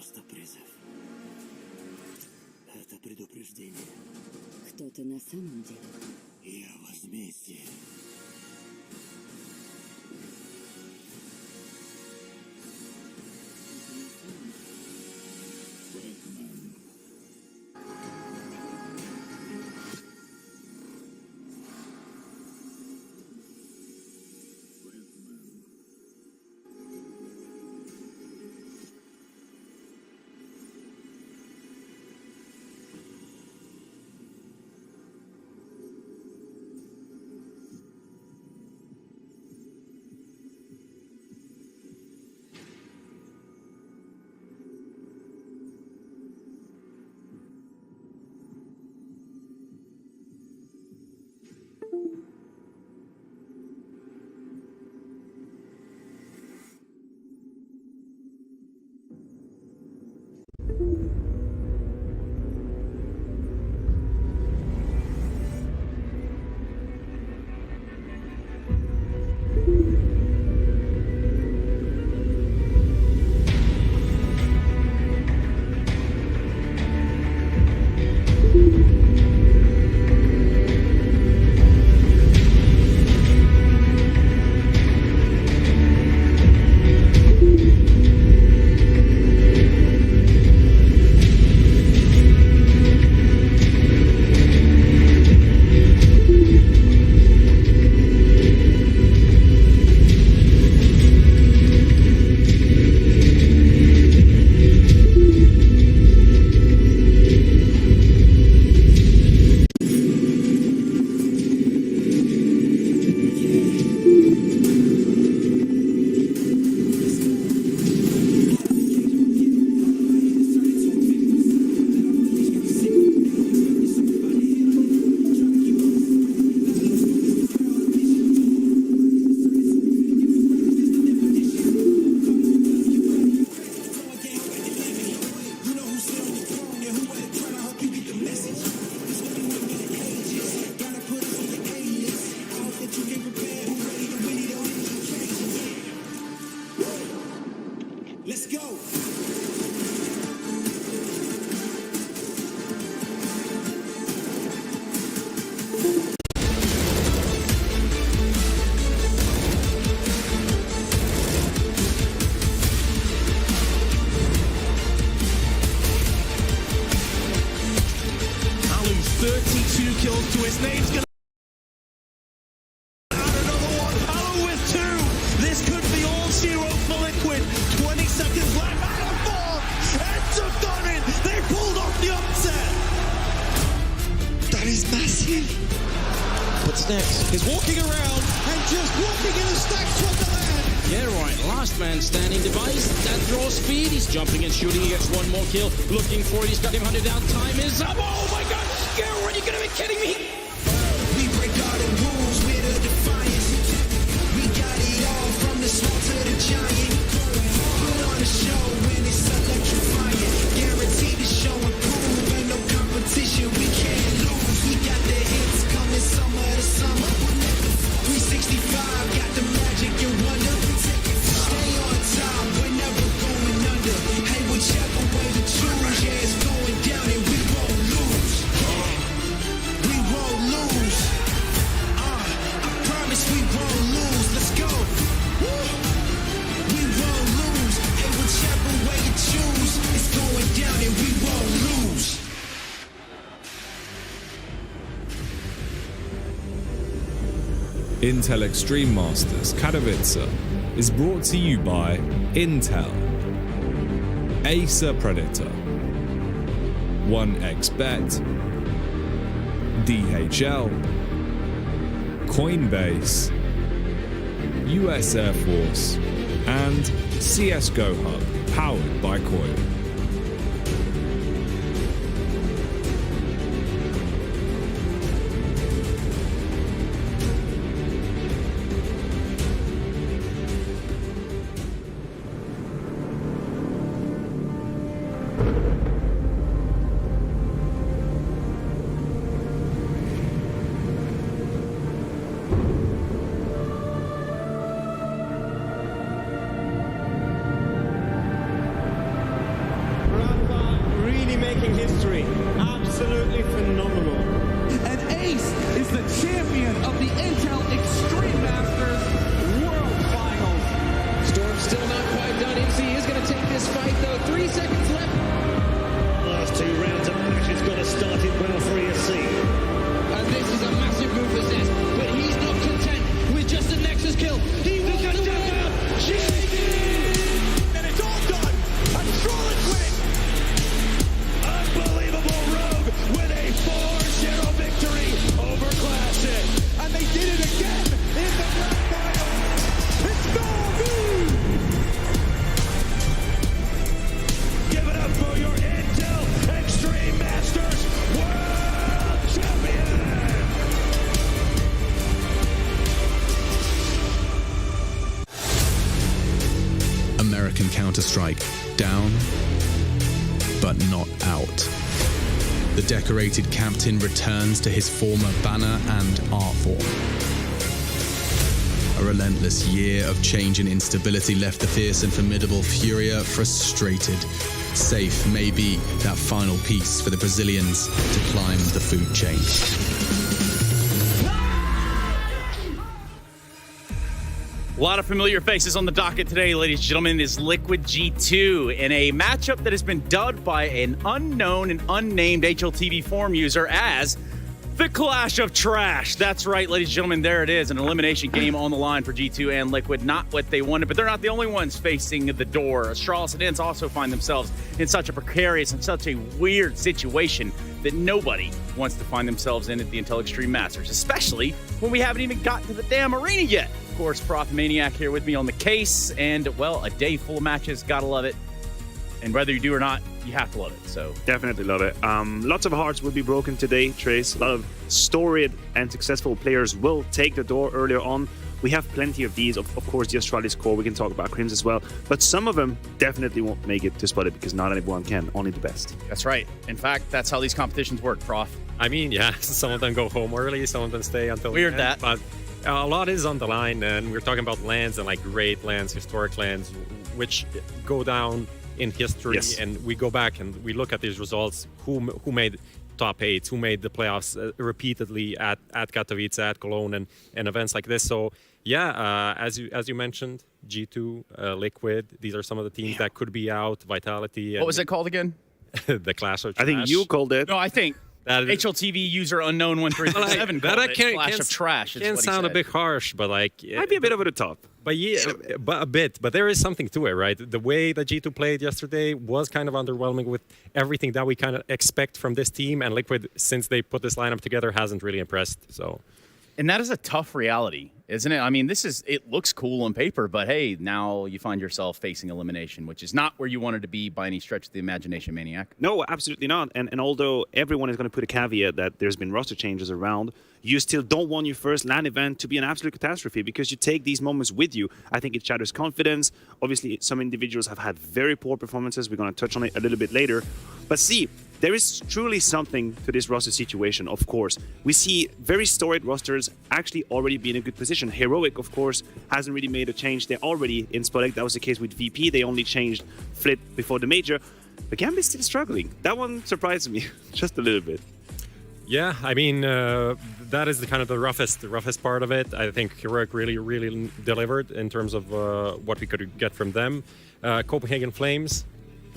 просто призыв. Это предупреждение. Кто ты на самом деле? Я возмездие. What's next? He's walking around and just walking in a stacked wonderland. Yeah, right. Last man standing device. That draws speed. He's jumping and shooting. He gets one more kill. Looking for it. He's got him hunted down. Time is up. Oh my God! Scare! Are you gonna be kidding me? We break all the rules with a defiance. We got it all from the small to the giant. Put on a show when it's electrifying. Guaranteed to show and prove. Ain't no competition. We can't lose. We got the hits coming summer to summer. 365 got the magic and wonder. Stay on top. We're never going under. Hey, whichever way to choose, yeah, it's going down and we won't lose. We won't lose. I promise we won't lose. Let's go. Woo. We won't lose. Hey, whichever way you choose, it's going down and we won't lose. Intel Extreme Masters Katowice is brought to you by Intel, Acer Predator, 1xBet, DHL, Coinbase, US Air Force, and csgo Hub, powered by Coil. Counter-Strike, down, but not out. The decorated captain returns to his former banner and art form. A relentless year of change and instability left the fierce and formidable Furia frustrated. Safe may be that final piece for the Brazilians to climb the food chain. A lot of familiar faces on the docket today, ladies and gentlemen, is Liquid G2 in a matchup that has been dubbed by an unknown and unnamed HLTV forum user as the Clash of Trash. That's right, ladies and gentlemen, there it is, an elimination game on the line for G2 and Liquid. Not what they wanted, but they're not the only ones facing the door. Astralis and Inns also find themselves in such a precarious and such a weird situation that nobody wants to find themselves in at the Intel Extreme Masters, especially when we haven't even got to the damn arena yet. Of course, Prof Maniac here with me on the case, and, well, a day full of matches, gotta love it. And whether you do or not, you have to love it, so. Definitely love it. Lots of hearts will be broken today, Trace. A lot of storied and successful players will take the door earlier on. We have plenty of these. Of course, the Astralis core, we can talk about Crims as well. But some of them definitely won't make it to Spotted because not everyone can, only the best. That's right. In fact, that's how these competitions work, Prof. I mean, yeah, some of them go home early, some of them stay until Weird the end, that. But a lot is on the line, and we're talking about lands and like great lands, historic lands, which go down in history. Yes. And we go back and we look at these results. Who made top 8s? Who made the playoffs repeatedly at Katowice, at Cologne, and events like this? So yeah, as you mentioned, G2, Liquid. These are some of the teams that could be out. Vitality. What was it called again? The Clash of Trash. I think you called it. No, I think That HLTV user unknown 1337 that called it can Clash of Trash. Is can what he sound a said. bit harsh, but like Might be a bit over the top. But yeah, but a bit. But there is something to it, right? The way that G2 played yesterday was kind of underwhelming with everything that we kind of expect from this team. And Liquid, since they put this lineup together, hasn't really impressed. So, And that is a tough reality, isn't it? I mean, it looks cool on paper, but hey, now you find yourself facing elimination, which is not where you wanted to be by any stretch of the imagination, Maniac. No, absolutely not. And although everyone is going to put a caveat that there's been roster changes around, you still don't want your first LAN event to be an absolute catastrophe because you take these moments with you. I think it shatters confidence. Obviously, some individuals have had very poor performances. We're going to touch on it a little bit later. But see, there is truly something to this roster situation, of course. We see very storied rosters actually already be in a good position. Heroic, of course, hasn't really made a change. They're already in Spotlight. That was the case with VP. They only changed Flit before the major. But Gambit's still struggling. That one surprised me just a little bit. yeah, I mean, that is the kind of the roughest part of it. I think Heroic really delivered in terms of what we could get from them. Copenhagen Flames,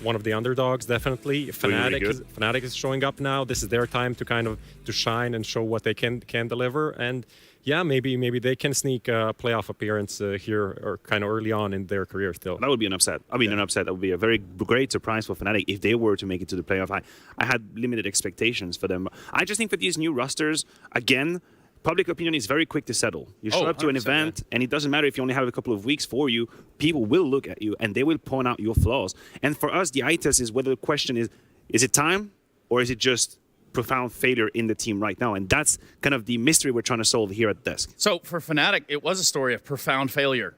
one of the underdogs, definitely. Fnatic is showing up now. This is their time to kind of to shine and show what they can deliver. And yeah, maybe they can sneak a playoff appearance here or kind of early on in their career still. That would be an upset. I mean, an upset. That would be a very great surprise for Fnatic if they were to make it to the playoff. I had limited expectations for them. I just think for these new rosters, again, public opinion is very quick to settle. You show up to an event, and it doesn't matter if you only have a couple of weeks for you. People will look at you, and they will point out your flaws. And for us, the eye test is whether the question is it time, or is it just profound failure in the team right now? And that's kind of the mystery we're trying to solve here at the desk. So for Fnatic, it was a story of profound failure.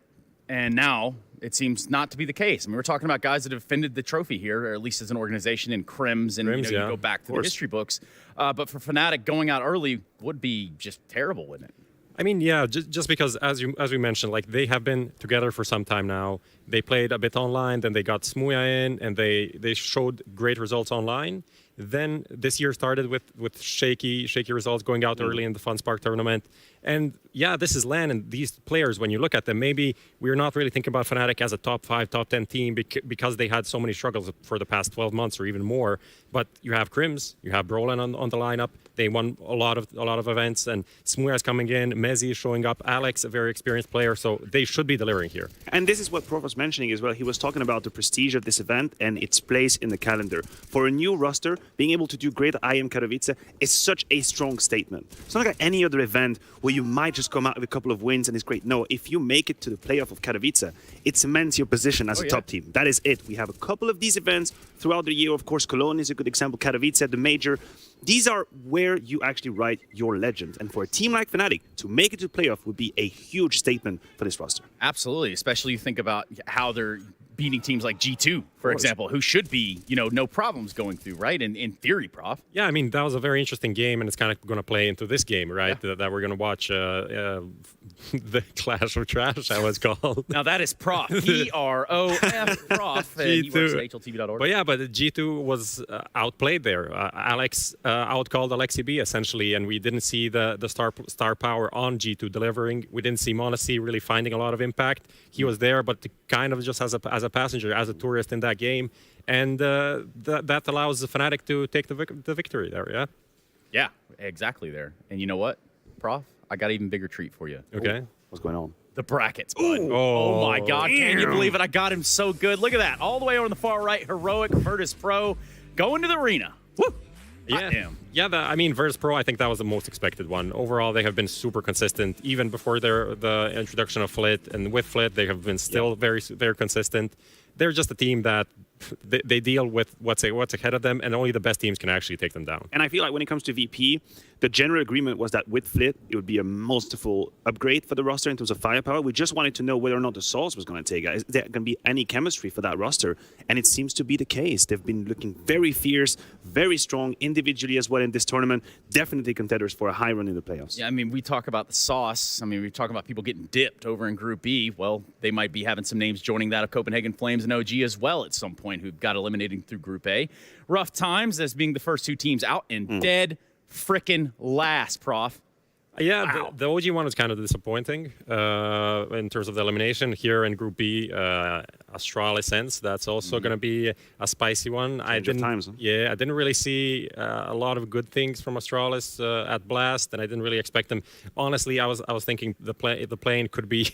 And now it seems not to be the case. I mean, we're talking about guys that have defended the trophy here, or at least as an organization in Crims, and you go back to the history books. But for Fnatic, going out early would be just terrible, wouldn't it? I mean, yeah, just because as we mentioned, like they have been together for some time now. They played a bit online, then they got Smuya in, and they showed great results online. Then this year started with shaky results, going out early in the FunSpark tournament. And yeah, this is LAN, and these players, when you look at them, maybe we're not really thinking about Fnatic as a top 5, top 10 team because they had so many struggles for the past 12 months or even more. But you have Crims, you have Brolin on the lineup. They won a lot of events, and Smuya is coming in. Monesy is showing up. Alex, a very experienced player, so they should be delivering here. And this is what Prof was mentioning as well. He was talking about the prestige of this event and its place in the calendar. For a new roster, being able to do great at IEM Katowice is such a strong statement. It's not like any other event where you might just come out with a couple of wins and it's great. No, if you make it to the playoff of Katowice, it cements your position as a top team. That is it. We have a couple of these events throughout the year. Of course, Cologne is a good example. Katowice at the major. These are where you actually write your legend. And for a team like Fnatic, to make it to playoff would be a huge statement for this roster. Absolutely, especially you think about how they're beating teams like G2, for example, who should be, no problems going through, right? In theory, Prof. Yeah, I mean, that was a very interesting game, and it's kind of going to play into this game, right? Yeah. That we're going to watch the Clash of Trash, that was called. Now, that is Prof. P-R-O-F, Prof. And he works at HLTV.org. But yeah, but G2 was outplayed there. Alex outcalled Alexi B, essentially, and we didn't see the star power on G2 delivering. We didn't see monesy really finding a lot of impact. He was there, but kind of just as a passenger, as a tourist in that game. And that allows the Fnatic to take the victory there, yeah? Yeah, exactly there. And you know what, Prof? I got an even bigger treat for you. Okay. Ooh, what's going on? The brackets, bud. Oh my God, can you believe it? I got him so good. Look at that. All the way over on the far right, Heroic, Virtus.pro, going to the arena. Woo! Yeah, I mean, Virtus.pro, I think that was the most expected one. Overall, they have been super consistent, even before the introduction of Flit. And with Flit, they have been still very, very consistent. They're just a team that they deal with what's ahead of them, and only the best teams can actually take them down. And I feel like when it comes to VP, the general agreement was that with Flit, it would be a masterful upgrade for the roster in terms of firepower. We just wanted to know whether or not the Source was going to take it. Is there going to be any chemistry for that roster? And it seems to be the case. They've been looking very fierce, very strong individually as well in this tournament. Definitely contenders for a high run in the playoffs. Yeah, I mean, we talk about the sauce. I mean, we talk about people getting dipped over in Group B. Well, they might be having some names joining that of Copenhagen Flames and OG as well at some point who got eliminated through Group A. Rough times as being the first two teams out and dead frickin' last, Prof. Yeah, Wow. the OG one was kind of disappointing in terms of the elimination. Here in Group B, Astralis sense, that's also going to be a spicy one. I didn't really see a lot of good things from Astralis at Blast, and I didn't really expect them. Honestly, I was thinking the plane could be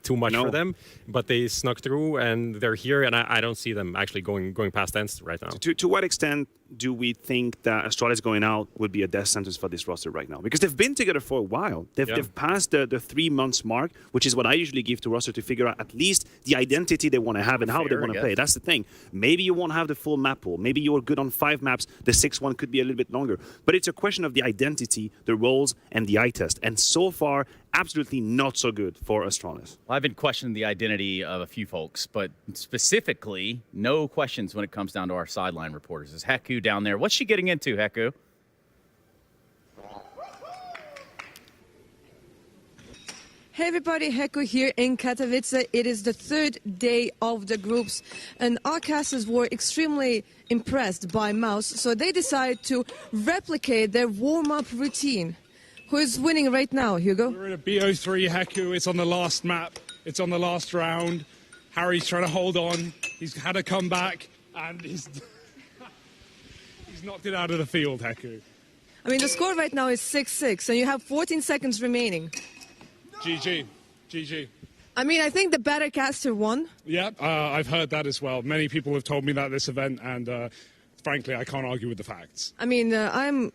too much for them, but they snuck through and they're here, and I don't see them actually going past ends right now. To what extent do we think that Astralis going out would be a death sentence for this roster right now? Because they've been together for a while. They've passed the 3 months mark, which is what I usually give to roster to figure out at least the identity they want to have and how they want to play. That's the thing. Maybe you won't have the full map pool. Maybe you're good on 5 maps. The 6th one could be a little bit longer. But it's a question of the identity, the roles, and the eye test. And so far, absolutely not so good for Astralis. Well, I've been questioning the identity of a few folks, but specifically, no questions when it comes down to our sideline reporters. Is Heku down there? What's she getting into, Heku? Hey everybody, Heku here in Katowice. It is the 3rd day of the groups, and our casters were extremely impressed by Mouse, so they decided to replicate their warm-up routine. Who is winning right now, Hugo? We're in a bo3 Heku. It's on the last map. It's on the last round. Harry's trying to hold on. He's had a comeback, and he's knocked it out of the field, Heku. I mean, the score right now is 6-6, and you have 14 seconds remaining. GG. GG. I mean, I think the better caster won. Yeah, I've heard that as well. Many people have told me that this event, and frankly, I can't argue with the facts. I mean, when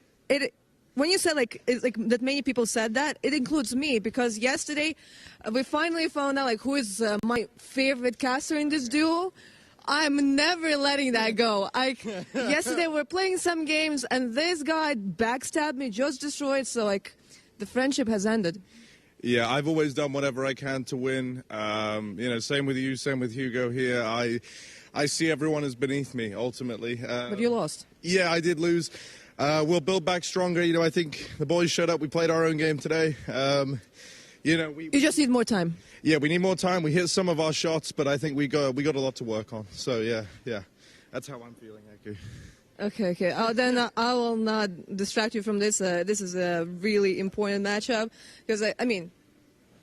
you said that many people said that, it includes me, because yesterday we finally found out who is my favorite caster in this duo. I'm never letting that go. Yesterday we were playing some games and this guy backstabbed me, just destroyed, so the friendship has ended. Yeah, I've always done whatever I can to win. Same with you, same with Hugo here. I see everyone as beneath me, ultimately. But you lost. Yeah, I did lose. We'll build back stronger. I think the boys showed up. We played our own game today. You just need more time. Yeah, we need more time. We hit some of our shots, but I think we got a lot to work on. So yeah, that's how I'm feeling, Heku. Okay. Then I will not distract you from this. This is a really important matchup because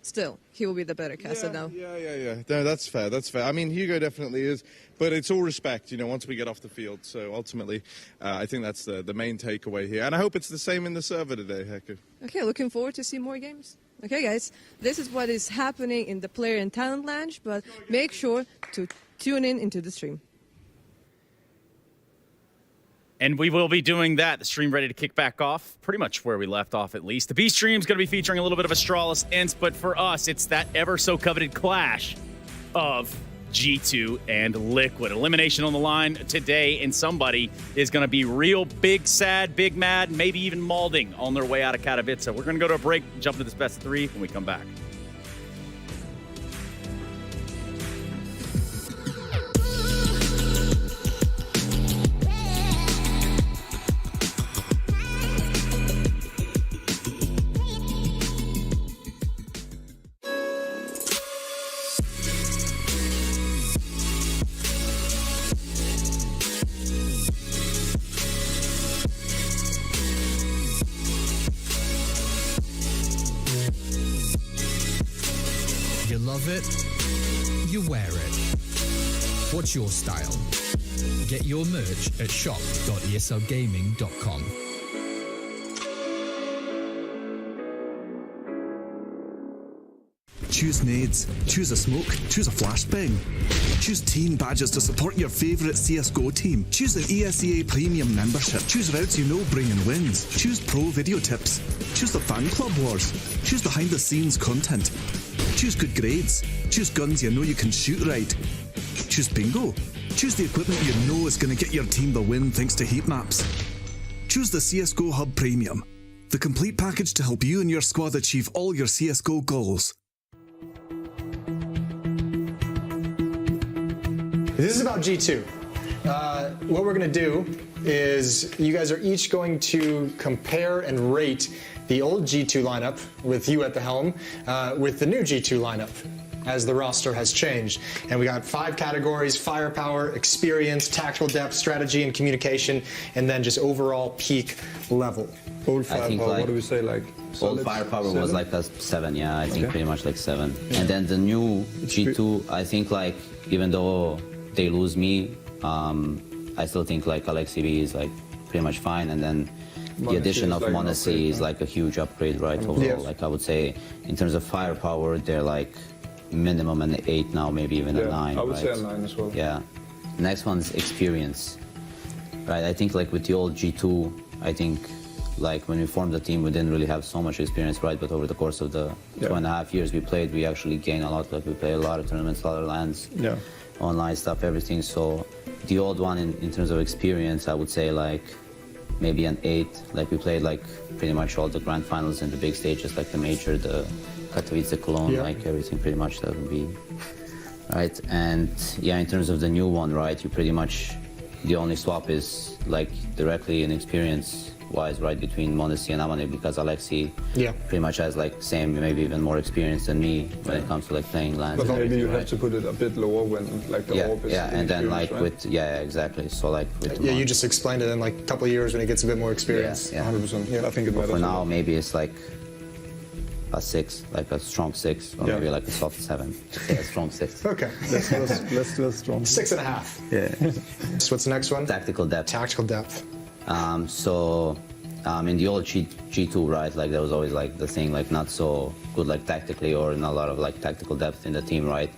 still he will be the better caster now. Yeah. No, that's fair. I mean, Hugo definitely is, but it's all respect. Once we get off the field. So ultimately, I think that's the main takeaway here, and I hope it's the same in the server today, Heku. Okay, looking forward to see more games. Okay, guys, this is what is happening in the Player and Talent Lounge, but make sure to tune in into the stream. And we will be doing that. The stream ready to kick back off, pretty much where we left off at least. The B stream is going to be featuring a little bit of Astralis Ints, but for us, it's that ever so coveted clash of G2 and Liquid. Elimination on the line today, and somebody is going to be real big sad, big mad, maybe even maulding on their way out of Katowice. We're going to go to a break, jump into this best of 3 when we come back. love it, you wear it. What's your style? Get your merch at shop.eslgaming.com. Choose nades, choose a smoke, choose a flashbang. Choose team badges to support your favourite CSGO team. Choose an ESEA Premium membership. Choose routes you know bring in wins. Choose pro video tips. Choose the fan club wars. Choose behind the scenes content. Choose good grades. Choose guns you know you can shoot right. Choose bingo. Choose the equipment you know is going to get your team the win thanks to heat maps. Choose the CSGO Hub Premium, the complete package to help you and your squad achieve all your CSGO goals. This is about G2. What we're going to do is you guys are each going to compare and rate the old G2 lineup with you at the helm with the new G2 lineup as the roster has changed. And we got 5 categories: firepower, experience, tactical depth, strategy and communication, and then just overall peak level. Old firepower, what do we say, like old firepower 7? Was like a 7, yeah, I think pretty much like 7. Yeah. And then the new G2, I think like, even though they lose me, I still think like Alexi B is like pretty much fine, and then the addition of monesy is like a huge upgrade, right? Overall, yes. Like I would say in terms of firepower, they're like minimum an 8 now, maybe even a 9. I would say a 9 as well. Yeah. Next one's experience, right? I think like with the old G2, I think like when we formed the team, we didn't really have so much experience, right? But over the course of the 2.5 years we played, we actually gained a lot. Like we played a lot of tournaments, a lot of LANs, online stuff, everything. So the old one in terms of experience, I would say like maybe an 8. Like we played like pretty much all the grand finals and the big stages, like the major, the Katowice, Cologne, like everything pretty much that would be, right? And yeah, in terms of the new one, right, you pretty much, the only swap is like directly in experience wise, right, between monesy and Amane, because Alexi pretty much has like same, maybe even more experience than me when it comes to like playing LANs. But maybe you have to put it a bit lower when like the orb is and then like right? with exactly. So like with you just explained it in like a couple of years when he gets a bit more experience. 100%. Yeah, I think it matters. For now, maybe it's like a 6, like a strong 6, or maybe like a soft 7. Yeah, a strong 6. Okay. Let's do a strong 6.5. Yeah. So what's the next one? Tactical depth. Tactical depth. In the old G2, right, like there was always like the thing, like not so good like tactically, or not a lot of like tactical depth in the team, right?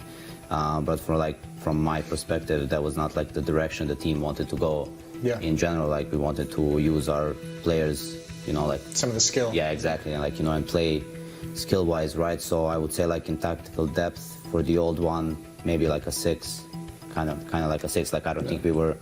But from my perspective, that was not like the direction the team wanted to go. Yeah. In general, like we wanted to use our players, you know, like some of the skill. Yeah, exactly, and like, you know, and play skill-wise, right? So I would say like in tactical depth for the old one, maybe like a 6. Kind of like a 6. Like I don't think we were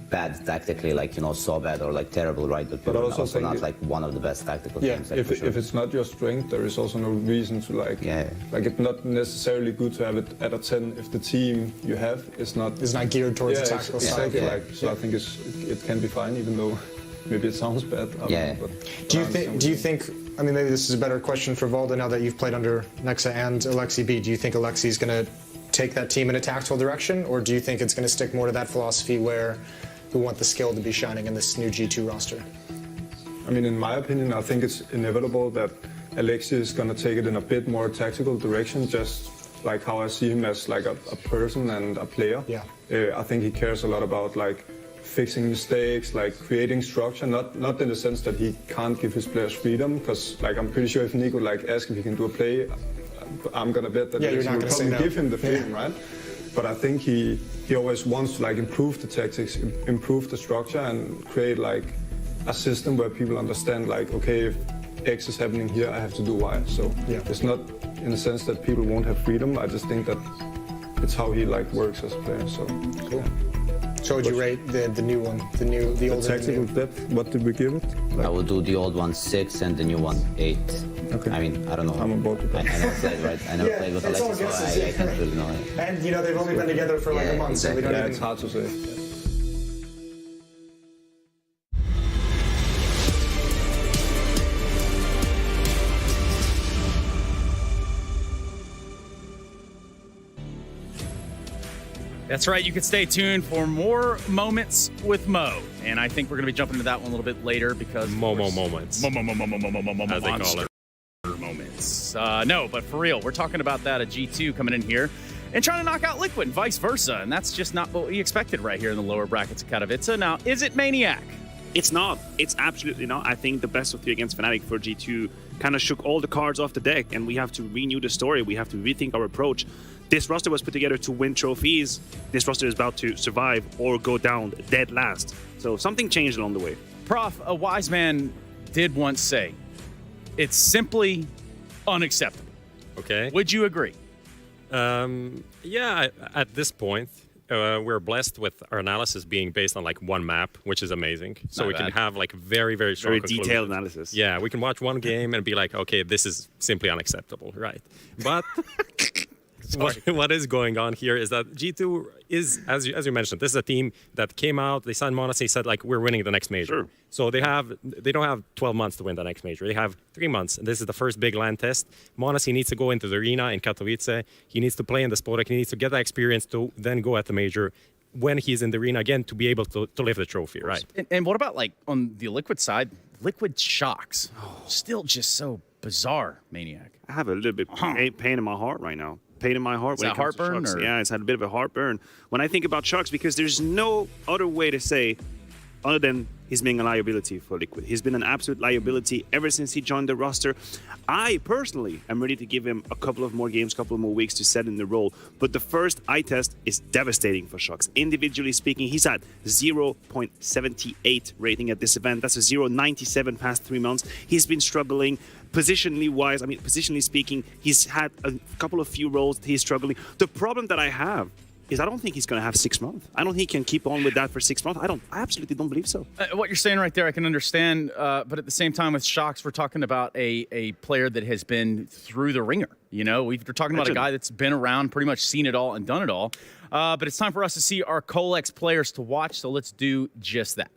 bad tactically, like, you know, so bad or like terrible, right? But we were also not like one of the best tactical teams. Like, if it's not your strength, there is also no reason to like it's not necessarily good to have it at a 10 if the team you have is not geared towards the tactical side. Like, so I think it can be fine, even though maybe it sounds bad. I don't know, but do you think? I mean, maybe this is a better question for Valda now that you've played under Nexa and Alexi B. Do you think Alexi's going to take that team in a tactical direction, or do you think it's going to stick more to that philosophy where we want the skill to be shining in this new G2 roster? I mean, in my opinion, I think it's inevitable that Alexi is going to take it in a bit more tactical direction, just like how I see him as like a person and a player. Yeah. I think he cares a lot about like fixing mistakes, like creating structure, not in the sense that he can't give his players freedom, because like I'm pretty sure if Niko like asks if he can do a play, I'm gonna bet that you're Alexi not will probably no. give him the freedom, right? But I think he always wants to like improve the tactics, improve the structure, and create like a system where people understand like, okay, if X is happening here, I have to do Y. So it's not in the sense that people won't have freedom. I just think that it's how he like works as a player. So cool. So would you rate the new one, the old tactical depth? What did we give it? Like, I would do the old one 6 and the new one 8. Okay. I mean, I don't know. I'm on board with that. I never played, right? I never played with Alexi, so I can't really know it. And you know, they've only been together for like a month, exactly. so they don't even... It's hard to say. That's right. You can stay tuned for more moments with Mo. And I think we're going to be jumping into that one a little bit later because... moments. As they call it. Moments. No, but for real, we're talking about that at G2 coming in here and trying to knock out Liquid and vice versa. And that's just not what we expected right here in the lower brackets of Katowice. Now, is it Maniac? It's not. It's absolutely not. I think the best of 3 against Fnatic for G2 kind of shook all the cards off the deck, and we have to renew the story. We have to rethink our approach. This roster was put together to win trophies. This roster is about to survive or go down dead last. So something changed along the way. Prof, a wise man did once say, it's simply unacceptable. Okay. Would you agree? Yeah, at this point, we're blessed with our analysis being based on like one map, which is amazing. So Not we bad. can have like very strong Very detailed conclusions. analysis. Yeah, we can watch one game and be like, okay, this is simply unacceptable, right? But what is going on here is that G2 is, as you mentioned, this is a team that came out, they signed monesy, said like, we're winning the next major. Sure. So they don't have 12 months to win the next major. They have 3 months, and this is the first big LAN test. monesy needs to go into the arena in Katowice. He needs to play in the Spodek. He needs to get that experience to then go at the major when he's in the arena again to be able to lift the trophy, right? And what about like on the Liquid side? Liquid Shocks. Still just so bizarre, Maniac. I have a little bit pain in my heart right now. Pain in my heart. Is when that it comes to heartburn, Shucks. or- Yeah, it's had a bit of a heartburn when I think about Shucks, because there's no other way to say other than he's being a liability for Liquid. He's been an absolute liability ever since he joined the roster. I personally am ready to give him a couple of more games, couple of more weeks to set in the role. But the first eye test is devastating for Shucks. Individually speaking, he's at 0.78 rating at this event. That's a 0.97 past 3 months. He's been struggling. Positionally speaking, he's had a couple of few roles that he's struggling. The problem that I have is I don't think he's going to have 6 months. I don't think he can keep on with that for 6 months. I absolutely don't believe so. What you're saying right there, I can understand. But at the same time, with Shocks, we're talking about a player that has been through the ringer. You know, we're talking about a guy that's been around, pretty much seen it all and done it all. But it's time for us to see our Colex players to watch. So let's do just that.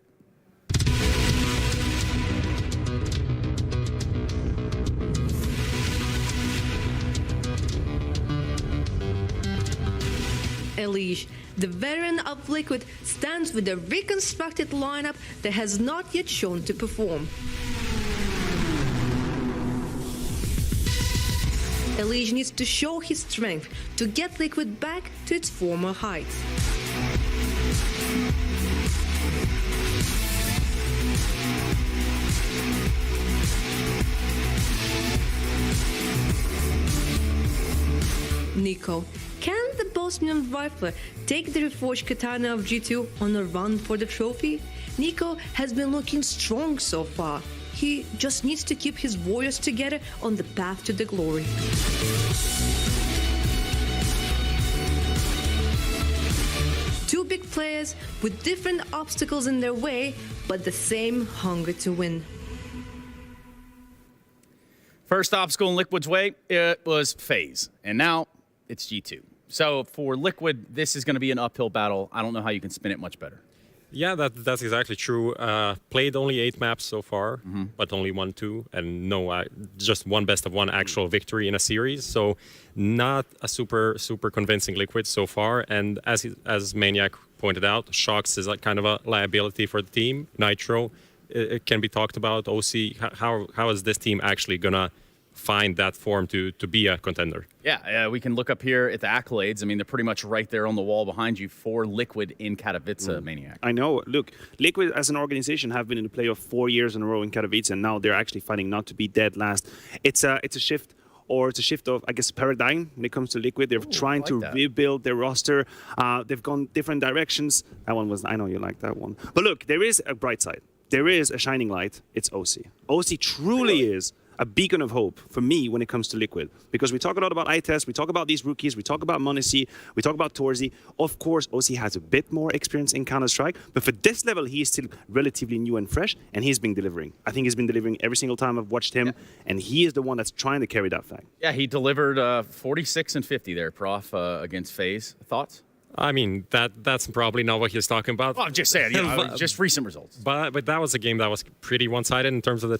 Elige, the veteran of Liquid, stands with a reconstructed lineup that has not yet shown to perform. Elige needs to show his strength to get Liquid back to its former heights. Niko, can the Bosnian rifler take the reforged katana of G2 on a run for the trophy? Niko has been looking strong so far. He just needs to keep his warriors together on the path to the glory. Two big players with different obstacles in their way, but the same hunger to win. First obstacle in Liquid's way, it was FaZe. And now it's G2. So for Liquid, this is going to be an uphill battle. I don't know how you can spin it much better. Yeah, that's exactly true. Played only 8 maps so far, but only won 2, and just one best of one actual victory in a series. So not a super convincing Liquid so far. And as Maniac pointed out, Shocks is like kind of a liability for the team. Nitro, it can be talked about. OC, how is this team actually gonna find that form to be a contender? Yeah, we can look up here at the accolades. I mean, they're pretty much right there on the wall behind you for Liquid in Katowice, Maniac. I know. Look, Liquid as an organization have been in the playoff 4 years in a row in Katowice, and now they're actually fighting not to be dead last. It's a shift. Or it's a shift of, I guess, paradigm when it comes to Liquid. They're trying to rebuild their roster. They've gone different directions. That one was, I know you like that one. But look, there is a bright side. There is a shining light. It's OC. OC truly is a beacon of hope for me when it comes to Liquid. Because we talk a lot about iTest, we talk about these rookies, we talk about monesy, we talk about Torzy. Of course, OC has a bit more experience in Counter-Strike, but for this level, he is still relatively new and fresh, and he's been delivering. I think he's been delivering every single time I've watched him, and he is the one that's trying to carry that flag. Yeah, he delivered 46 and 50 there, Prof, against FaZe. Thoughts? I mean, that's probably not what he's talking about. Well, I'm just saying, just recent results. But that was a game that was pretty one-sided in terms of the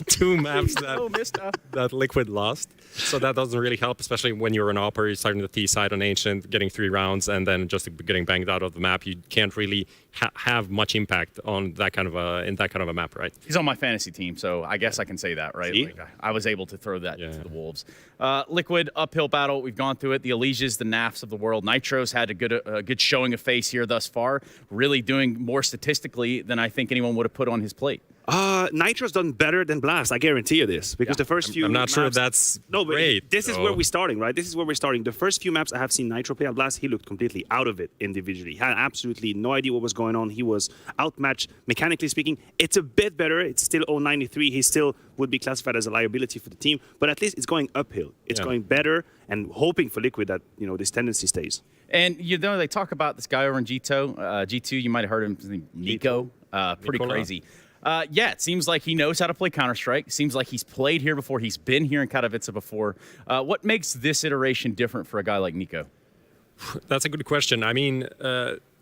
two maps that Liquid lost. So that doesn't really help, especially when you're an opper, you're starting the T side on Ancient, getting 3 rounds, and then just getting banged out of the map. You can't really have much impact on that kind of a map, right? He's on my fantasy team, so I guess I can say that, right? Like, I was able to throw that to the Wolves. Liquid, uphill battle. We've gone through it. The Alesias, the Nafs of the world. Nitro's had a good showing of face here thus far, really doing more statistically than I think anyone would have put on his plate. Nitro's done better than Blast, I guarantee you this. Because the first few I'm not maps, sure that's great. This is where we're starting, right? This is where we're starting. The first few maps I have seen Nitro play at Blast, he looked completely out of it individually. He had absolutely no idea what was going on. He was outmatched, mechanically speaking. It's a bit better. It's still 093. He still would be classified as a liability for the team. But at least it's going uphill. It's going better, and hoping for Liquid that, this tendency stays. And, they talk about this guy over in G2, you might have heard him, his name, Niko. Pretty crazy. It seems like he knows how to play Counter-Strike. Seems like he's played here before. He's been here in Katowice before. What makes this iteration different for a guy like Niko? That's a good question. I mean,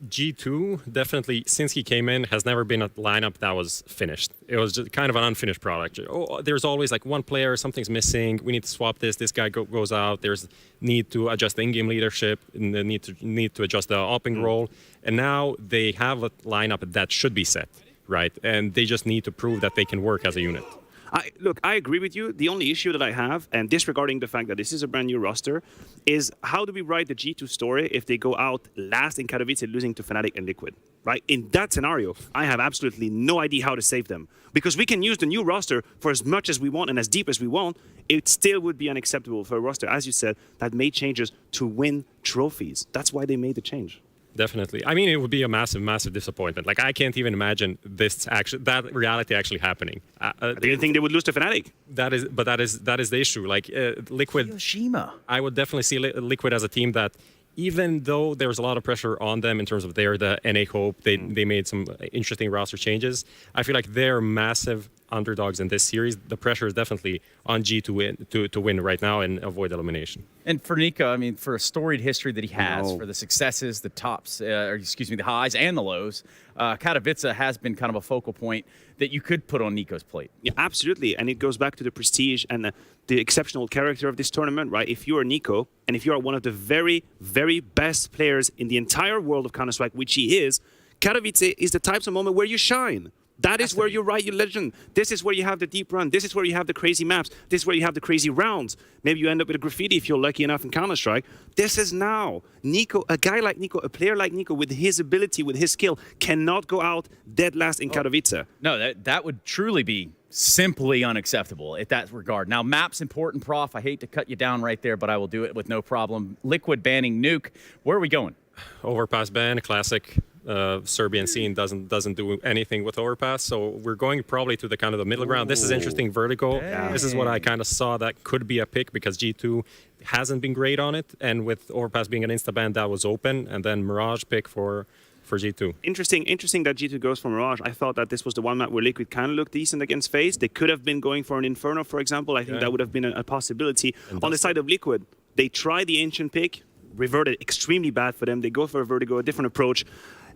G2 definitely, since he came in, has never been a lineup that was finished. It was just kind of an unfinished product. There's always like one player, something's missing. We need to swap this. This guy goes out. There's need to adjust the in-game leadership, and the need to adjust the opping role. And now they have a lineup that should be set. Right, and they just need to prove that they can work as a unit. Look, I agree with you. The only issue that I have, and disregarding the fact that this is a brand new roster, is how do we write the G2 story if they go out last in Katowice losing to Fnatic and Liquid? Right? In that scenario, I have absolutely no idea how to save them. Because we can use the new roster for as much as we want and as deep as we want, it still would be unacceptable for a roster, as you said, that made changes to win trophies. That's why they made the change. Definitely. I mean, it would be a massive, massive disappointment. Like, I can't even imagine that reality actually happening. I didn't think they would lose to Fnatic. That is the issue. Like, Liquid. Hiroshima. I would definitely see Liquid as a team that, even though there's a lot of pressure on them in terms of they're the NA hope, they made some interesting roster changes. I feel like they're massive underdogs in this series. The pressure is definitely on G to win right now and avoid elimination. And for Niko, I mean, for a storied history that he has, for the successes, the tops, the highs and the lows, Katowice has been kind of a focal point that you could put on Niko's plate. Yeah, absolutely. And it goes back to the prestige and the exceptional character of this tournament, right? If you are Niko, and if you are one of the very, very best players in the entire world of Counter-Strike, which he is, Katowice is the types of moment where you shine. That is where you write your legend. This is where you have the deep run. This is where you have the crazy maps. This is where you have the crazy rounds. Maybe you end up with a graffiti if you're lucky enough in Counter-Strike. This is now. Niko, a guy like Niko, a player like Niko with his ability, with his skill, cannot go out dead last in Katowice. No, that would truly be simply unacceptable at that regard. Now, map's important, Prof. I hate to cut you down right there, but I will do it with no problem. Liquid banning Nuke. Where are we going? Overpass ban, classic. Serbian scene doesn't do anything with overpass, so we're going probably to the kind of the middle ground. This is interesting. Vertigo. Dang. This is what I kind of saw that could be a pick because G2 hasn't been great on it, and with overpass being an insta ban, that was open, and then Mirage pick for G2. Interesting that G2 goes for Mirage. I thought that this was the one map where Liquid kind of looked decent against FaZe. They could have been going for an Inferno, for example. I think that would have been a possibility. On the side of Liquid, they tried the Ancient pick, reverted extremely bad for them. They go for a Vertigo, a different approach.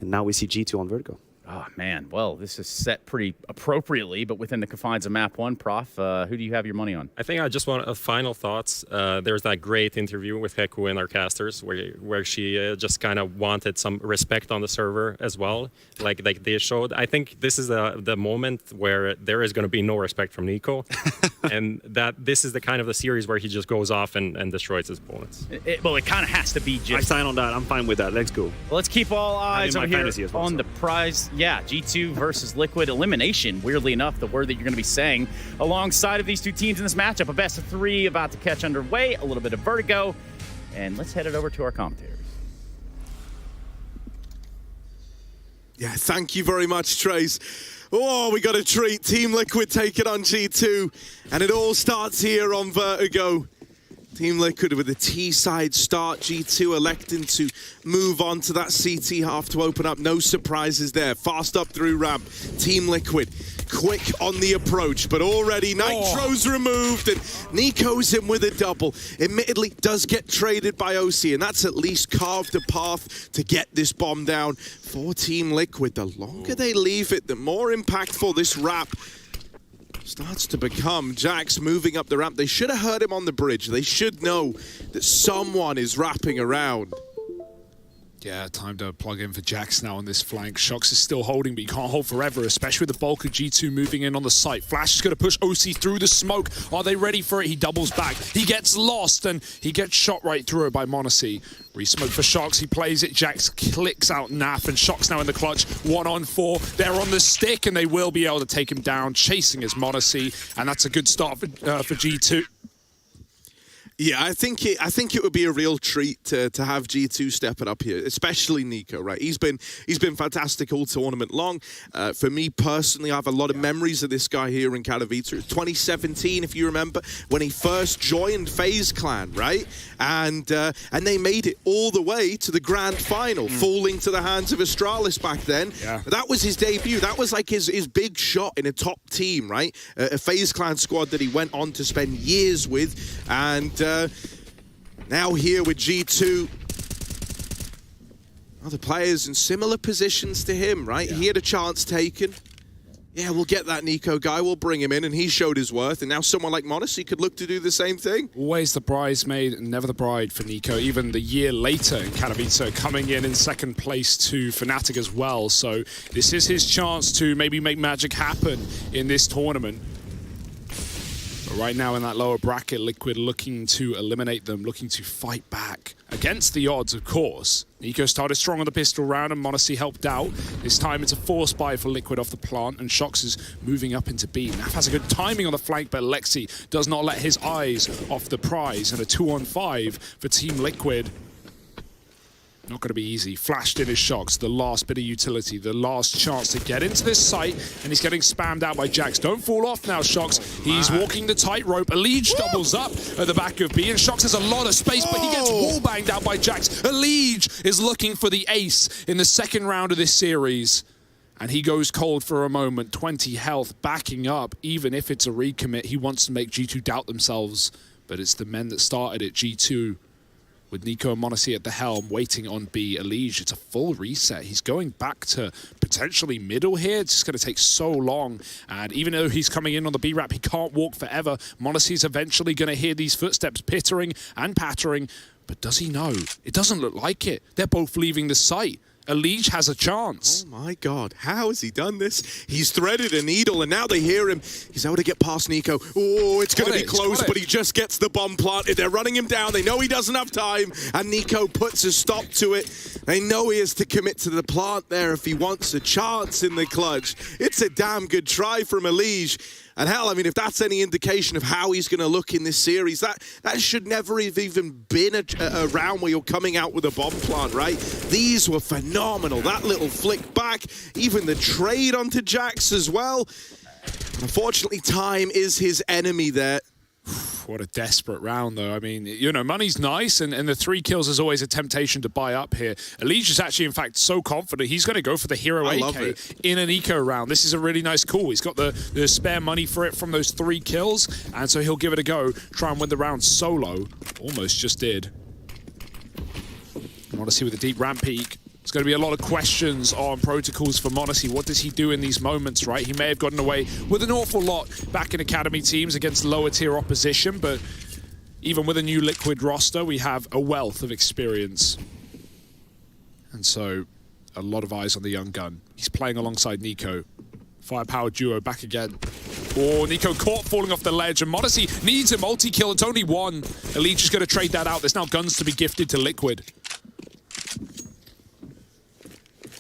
And now we see G2 on Vertigo. Oh, man. Well, this is set pretty appropriately, but within the confines of Map 1. Prof, who do you have your money on? I think I just want final thoughts. There's that great interview with Heku in our casters where she just kind of wanted some respect on the server as well. Like they showed. I think this is the moment where there is going to be no respect from Niko. And that this is the kind of the series where he just goes off and destroys his opponents. It kind of has to be just... I sign on that. I'm fine with that. Let's go. Well, let's keep all eyes over here on the prize. Yeah, G2 versus Liquid elimination. Weirdly enough, the word that you're going to be saying alongside of these two teams in this matchup. A best of 3 about to catch underway. A little bit of Vertigo. And let's head it over to our commentators. Yeah, thank you very much, Trace. Oh, we got a treat. Team Liquid take it on G2. And it all starts here on Vertigo. Team Liquid with a T-side start. G2 electing to move on to that CT half to open up. No surprises there. Fast up through ramp. Team Liquid quick on the approach, but already Nitro's removed and niko's in with a double. Admittedly, does get traded by OC, and that's at least carved a path to get this bomb down for Team Liquid. The longer they leave it, the more impactful this wrap starts to become. Jax moving up the ramp. They should have heard him on the bridge. They should know that someone is wrapping around. Yeah, time to plug in for Jax now on this flank. Shox is still holding, but you can't hold forever, especially with the bulk of G2 moving in on the site. Flash is going to push OC through the smoke. Are they ready for it? He doubles back. He gets lost, and he gets shot right through it by monesy. Re-smoke for Shox. He plays it. Jax clicks out Naf, and Shox now in the clutch. 1-on-4. They're on the stick, and they will be able to take him down, chasing his monesy, and that's a good start for G2. Yeah, I think it would be a real treat to have G2 stepping up here, especially niko, right? He's been fantastic all tournament long. For me personally, I have a lot of memories of this guy here in Katowice. 2017, if you remember, when he first joined FaZe Clan, right? And they made it all the way to the grand final, falling to the hands of Astralis back then. Yeah. That was his debut. That was like his big shot in a top team, right? A FaZe Clan squad that he went on to spend years with, and now here with G2, other players in similar positions to him, right? Yeah. He had a chance taken. Yeah, we'll get that niko guy, we'll bring him in, and he showed his worth, and now someone like monesy could look to do the same thing. Always the bridesmaid and never the bride for niko, even the year later in Katowice, coming in second place to Fnatic as well, so this is his chance to maybe make magic happen in this tournament. But right now in that lower bracket, Liquid looking to eliminate them, looking to fight back against the odds, of course. niko started strong on the pistol round, and monesy helped out. This time it's a force buy for Liquid off the plant, and Shox is moving up into B. Naf has a good timing on the flank, but Alexi does not let his eyes off the prize, and a 2-on-5 for Team Liquid. Not going to be easy. Flashed in his Shox, the last bit of utility, the last chance to get into this site, and he's getting spammed out by Jax. Don't fall off now, Shox. He's walking the tightrope. Elige doubles up at the back of B, and Shox has a lot of space, but he gets wall-banged out by Jax. Elige is looking for the ace in the second round of this series, and he goes cold for a moment. 20 health, backing up. Even if it's a recommit, he wants to make G2 doubt themselves, but it's the men that started it, G2. With niko and monesy at the helm, waiting on B. Elige, it's a full reset. He's going back to potentially middle here. It's just going to take so long. And even though he's coming in on the B ramp, he can't walk forever. Monesy's eventually going to hear these footsteps pittering and pattering. But does he know? It doesn't look like it. They're both leaving the site. Elige has a chance. Oh my God, how has he done this? He's threaded a needle, and now they hear him. He's able to get past niko. Oh, it's going to be close, but he just gets the bomb planted. They're running him down. They know he doesn't have time, and niko puts a stop to it. They know he has to commit to the plant there if he wants a chance in the clutch. It's a damn good try from Elige. And hell, I mean, if that's any indication of how he's going to look in this series, that should never have even been a round where you're coming out with a bomb plant, right? These were phenomenal. That little flick back, even the trade onto Jax as well. Unfortunately, time is his enemy there. What a desperate round, though. I mean, you know, money's nice, and the 3 kills is always a temptation to buy up here. Elige is actually, in fact, so confident. He's going to go for the hero AK in an eco round. This is a really nice call. He's got the spare money for it from those 3 kills, and so he'll give it a go. Try and win the round solo. Almost just did. I want to see with the deep ramp peak. There's going to be a lot of questions on protocols for monesy. What does he do in these moments, right? He may have gotten away with an awful lot back in academy teams against lower tier opposition, but even with a new Liquid roster, we have a wealth of experience. And so, a lot of eyes on the young gun. He's playing alongside niko. Firepower duo back again. Oh, niko caught falling off the ledge, and monesy needs a multi-kill. It's only 1. Elige is going to trade that out. There's now guns to be gifted to Liquid.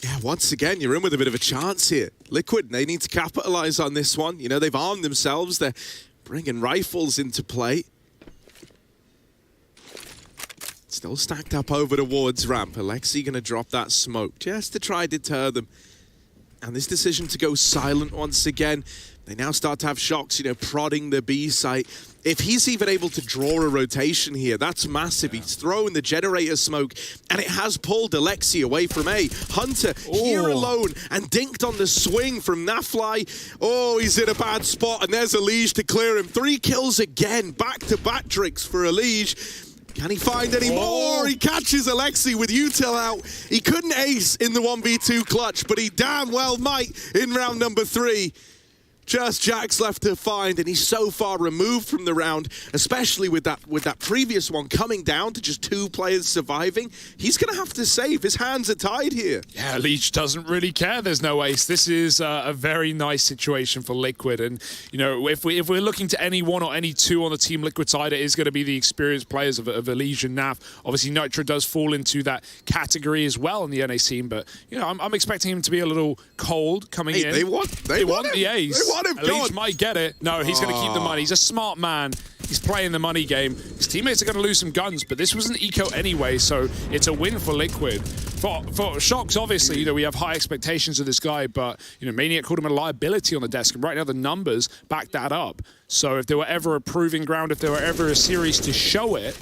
Yeah, once again, you're in with a bit of a chance here. Liquid, they need to capitalize on this one. You know, they've armed themselves. They're bringing rifles into play. Still stacked up over towards ramp. Alexi going to drop that smoke just to try and deter them. And this decision to go silent once again, they now start to have shocks, you know, prodding the B site. If he's even able to draw a rotation here, that's massive. He's throwing the generator smoke, and it has pulled Alexi away from A. Hunter here alone and dinked on the swing from navi. Oh, he's in a bad spot, and there's Elige to clear him. 3 kills again, back-to-back tricks for Elige. Can he find any more? He catches Alexi with util out. He couldn't ace in the 1v2 clutch, but he damn well might in round number 3. Just Jax left to find, and he's so far removed from the round, especially with that previous one coming down to just 2 players surviving. He's going to have to save. His hands are tied here. Yeah, Leech doesn't really care. There's no ace. This is a very nice situation for Liquid, and you know, if we're looking to any 1 or any 2 on the Team Liquid side, it is going to be the experienced players of Elige and Nav. Obviously, Nitro does fall into that category as well in the NA scene, but you know, I'm expecting him to be a little cold coming in. They want the ace. They want him. Elige might get it. No, he's going to keep the money. He's a smart man. He's playing the money game. His teammates are going to lose some guns, but this was an eco anyway, so it's a win for Liquid. For Shocks, obviously, you know, we have high expectations of this guy, but you know, Maniac called him a liability on the desk, and right now the numbers back that up. So if there were ever a proving ground, if there were ever a series to show it,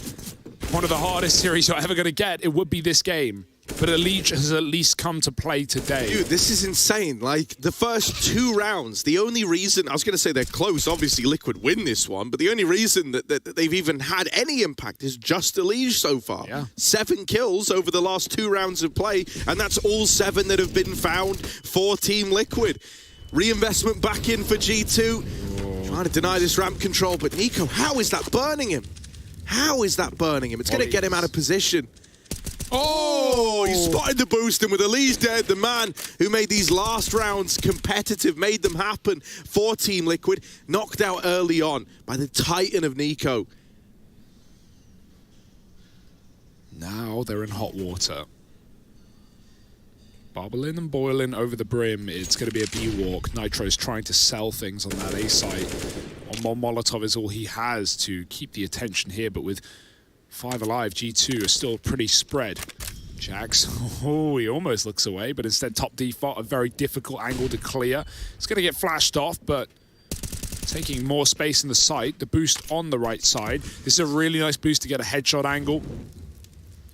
one of the hardest series you're ever going to get, it would be this game. But Elige has at least come to play today. Dude, this is insane. Like, the first 2 rounds, the only reason, I was going to say they're close, obviously Liquid win this one, but the only reason that they've even had any impact is just Elige so far. Yeah. 7 kills over the last 2 rounds of play, and that's all 7 that have been found for Team Liquid. Reinvestment back in for G2. Trying to deny this ramp control, but niko, how is that burning him? How is that burning him? It's going to get him out of position. Oh, he spotted the boost, and with Elige dead, the man who made these last rounds competitive, made them happen for Team Liquid, knocked out early on by the Titan of niko. Now they're in hot water. Bubbling and boiling over the brim. It's going to be a B-walk. Nitro's trying to sell things on that A site. One more Molotov is all he has to keep the attention here, but with 5 alive, G2 are still pretty spread. Jax, oh, he almost looks away, but instead top default, a very difficult angle to clear. It's going to get flashed off, but taking more space in the site. The boost on the right side. This is a really nice boost to get a headshot angle.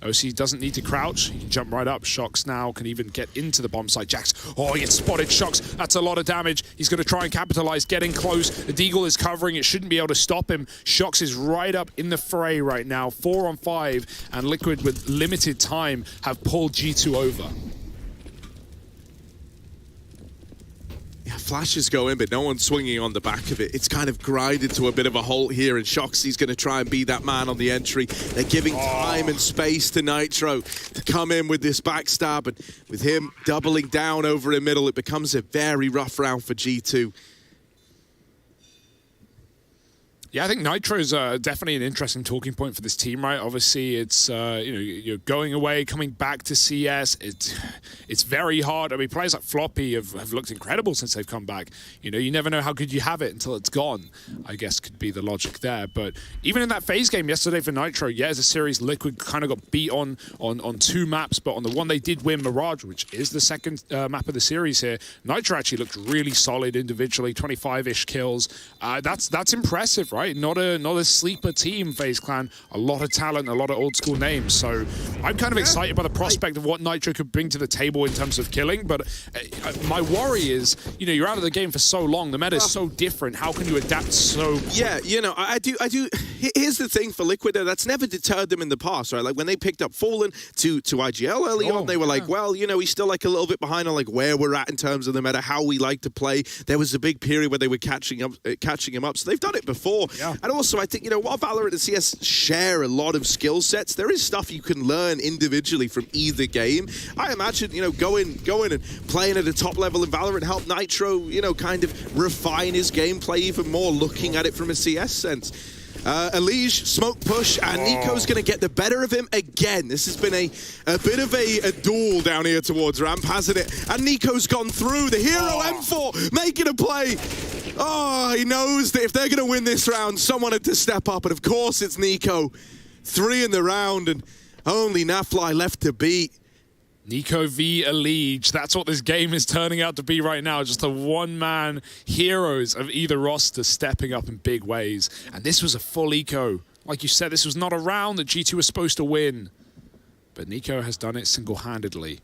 OC doesn't need to crouch. He can jump right up. Shocks now can even get into the bomb site. Jax, oh, he gets spotted. Shocks, that's a lot of damage. He's going to try and capitalize, getting close. The Deagle is covering. It shouldn't be able to stop him. Shocks is right up in the fray right now. 4 on 5, and Liquid with limited time have pulled G2 over. Yeah, flashes go in, but no one's swinging on the back of it. It's kind of grinded to a bit of a halt here, and Shoxy's going to try and be that man on the entry. They're giving time and space to Nitro to come in with this backstab, and with him doubling down over in middle, it becomes a very rough round for G2. Yeah, I think Nitro's definitely an interesting talking point for this team, right? Obviously, it's you know, you're going away, coming back to CS. It's very hard. I mean, players like Floppy have looked incredible since they've come back. You know, you never know how good you have it until it's gone, I guess could be the logic there. But even in that phase game yesterday for Nitro, yeah, as a series, Liquid kind of got beat on 2 maps, but on the one they did win, Mirage, which is the second map of the series here, Nitro actually looked really solid individually, 25-ish kills. That's impressive, right? Not a sleeper team, FaZe Clan. A lot of talent, a lot of old school names. So I'm kind of excited by the prospect of what Nitro could bring to the table in terms of killing. But my worry is, you know, you're out of the game for so long. The meta is so different. How can you adapt so quick? Yeah, you know, I do. Here's the thing for Liquid, that's never deterred them in the past, right? Like when they picked up Fallen to IGL early on, they were like, well, you know, he's still like a little bit behind on like where we're at in terms of the meta, how we like to play. There was a big period where they were catching him up. So they've done it before. Yeah. And also, I think, you know, while Valorant and CS share a lot of skill sets, there is stuff you can learn individually from either game. I imagine, you know, going and playing at a top level in Valorant helped Nitro, you know, kind of refine his gameplay even more, looking at it from a CS sense. Elige, smoke push, and niko's going to get the better of him again. This has been a bit of a duel down here towards ramp, hasn't it? And niko's gone through. The hero M4 making a play. Oh, he knows that if they're going to win this round, someone had to step up, and of course it's niko. 3 in the round, and only navi left to beat. niko v Elige. That's what this game is turning out to be right now. Just a one-man heroes of either roster stepping up in big ways. And this was a full eco. Like you said, this was not a round that G2 was supposed to win. But niko has done it single-handedly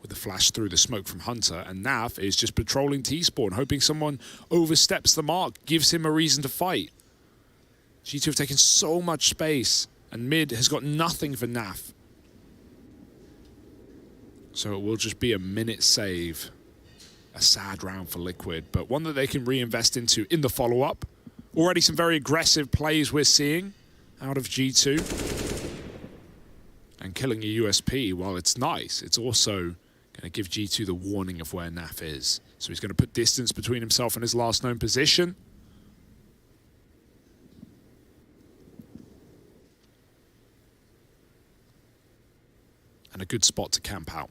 with the flash through the smoke from Hunter. And Nav is just patrolling T-spawn, hoping someone oversteps the mark, gives him a reason to fight. G2 have taken so much space, and mid has got nothing for Nav. So it will just be a minute save. A sad round for Liquid, but one that they can reinvest into in the follow-up. Already some very aggressive plays we're seeing out of G2. And killing a USP, while it's nice, it's also going to give G2 the warning of where Nav is. So he's going to put distance between himself and his last known position. And a good spot to camp out.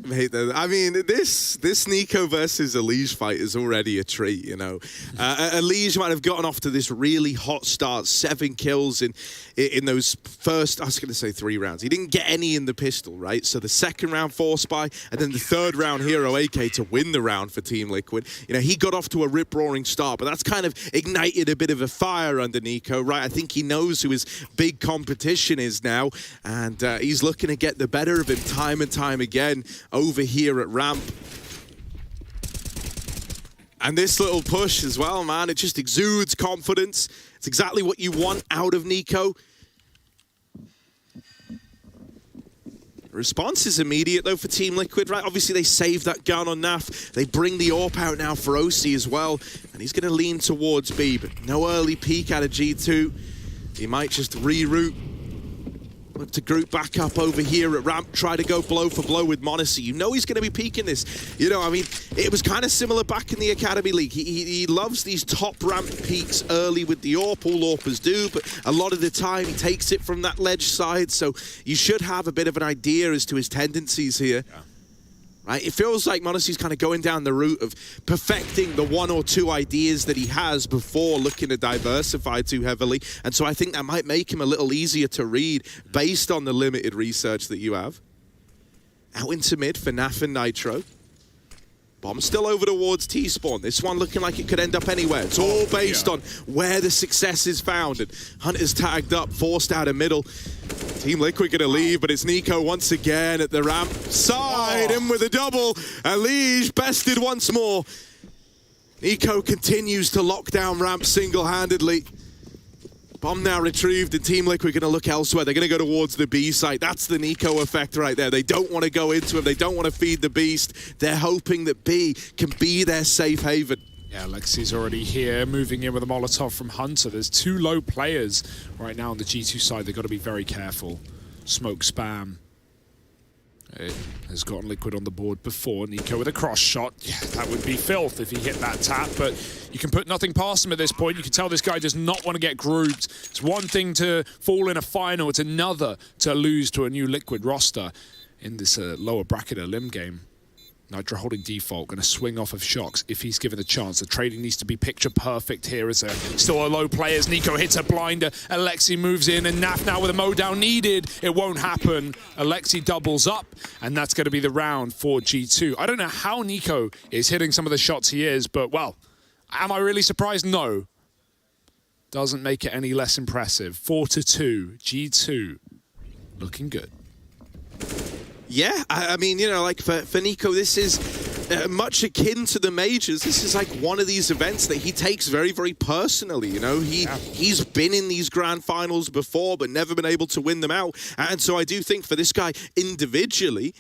Mate, I mean, this niko versus Elige fight is already a treat, you know. Elige might have gotten off to this really hot start, 7 kills in those first, I was going to say 3 rounds. He didn't get any in the pistol, right? So the second round Force Spy, and then the third round Hero AK to win the round for Team Liquid. You know, he got off to a rip-roaring start, but that's kind of ignited a bit of a fire under niko, right? I think he knows who his big competition is now, and he's looking to get the better of him time and time again over here at ramp. And this little push as well, man, it just exudes confidence. It's exactly what you want out of niko. Response is immediate, though, for Team Liquid, right? Obviously, they save that gun on Naf. They bring the AWP out now for OC as well. And he's going to lean towards B, but no early peek out of G2. He might just reroute. Look to group back up over here at ramp, try to go blow for blow with monesy. You know he's going to be peeking this. You know, I mean, it was kind of similar back in the Academy League. He loves these top ramp peaks early with the AWP. All AWPers do, but a lot of the time he takes it from that ledge side. So you should have a bit of an idea as to his tendencies here. Yeah. Right? It feels like monesy's kind of going down the route of perfecting the 1 or 2 ideas that he has before looking to diversify too heavily. And so I think that might make him a little easier to read based on the limited research that you have. Out into mid for Naf and Nitro. Bomb still over towards T-spawn. This one looking like it could end up anywhere. It's all based on where the success is found. And Hunter's tagged up, forced out of middle. Team Liquid gonna leave, but it's niko once again at the ramp side. In with a double. Elige bested once more. niko continues to lock down ramp single-handedly. Bomb now retrieved, and Team Liquid going to look elsewhere. They're going to go towards the B site. That's the niko effect right there. They don't want to go into him. They don't want to feed the beast. They're hoping that B can be their safe haven. Yeah, Lexi's already here, moving in with a Molotov from Hunter. There's 2 low players right now on the G2 side. They've got to be very careful. Smoke spam. It has gotten Liquid on the board before. niko with a cross shot. Yeah, that would be filth if he hit that tap, but you can put nothing past him at this point. You can tell this guy does not want to get grouped. It's one thing to fall in a final. It's another to lose to a new Liquid roster in this lower bracket limb game. Nitro holding default, going to swing off of shocks if he's given a chance. The trading needs to be picture perfect here as still a low play as niko hits a blinder. Alexi moves in and Naf now with a mow down needed. It won't happen. Alexi doubles up and that's going to be the round for G2. I don't know how niko is hitting some of the shots he is, but well, am I really surprised? No. Doesn't make it any less impressive. 4-2, G2 looking good. Yeah, I mean, you know, like for niko, this is much akin to the majors. This is like one of these events that he takes very, very personally. You know, he's been in these grand finals before, but never been able to win them out. And so I do think for this guy individually,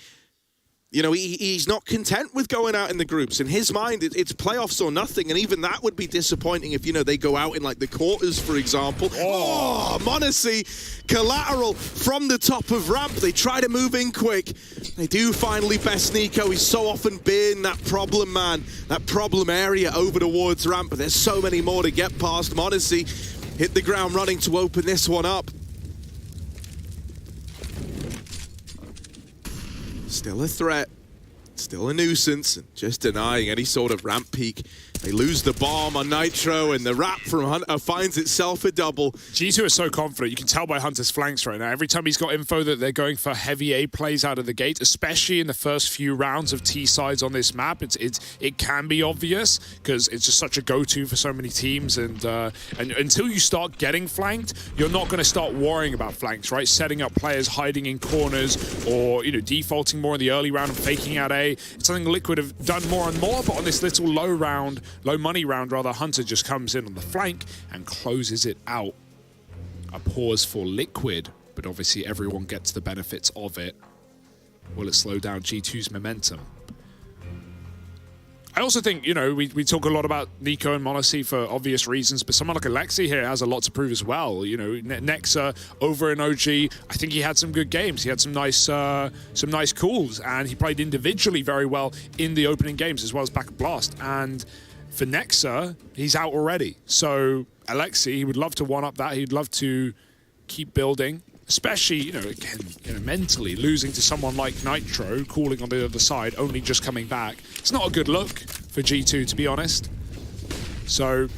you know, he's not content with going out in the groups. In his mind, it's playoffs or nothing, and even that would be disappointing if, you know, they go out in, like, the quarters, for example. Oh, monesy, collateral from the top of ramp. They try to move in quick. They do finally best niko. He's so often been that problem man, that problem area over towards ramp, but there's so many more to get past. monesy hit the ground running to open this one up. Still a threat, still a nuisance, and just denying any sort of ramp peek They lose the bomb on Nitro, and the wrap from Hunter finds itself a double. G2 is so confident. You can tell by Hunter's flanks right now. Every time he's got info that they're going for heavy A plays out of the gate, especially in the first few rounds of T sides on this map, it can be obvious because it's just such a go-to for so many teams. And until you start getting flanked, you're not going to start worrying about flanks, right? Setting up players hiding in corners or defaulting more in the early round and faking out A. It's something Liquid have done more and more, but on this little low money round rather, Hunter just comes in on the flank and closes it out. A pause for Liquid, but obviously everyone gets the benefits of it. Will it slow down G2's momentum? I also think, we talk a lot about niko and monesy for obvious reasons, but someone like Alexi here has a lot to prove as well. Nexa over in OG, I think he had some good games. He had some nice calls, and he played individually very well in the opening games as well as back at Blast. And for Nexa, he's out already. So Alexi, he would love to one-up that. He'd love to keep building. Especially, again, mentally losing to someone like Nitro, calling on the other side, only just coming back. It's not a good look for G2, to be honest. So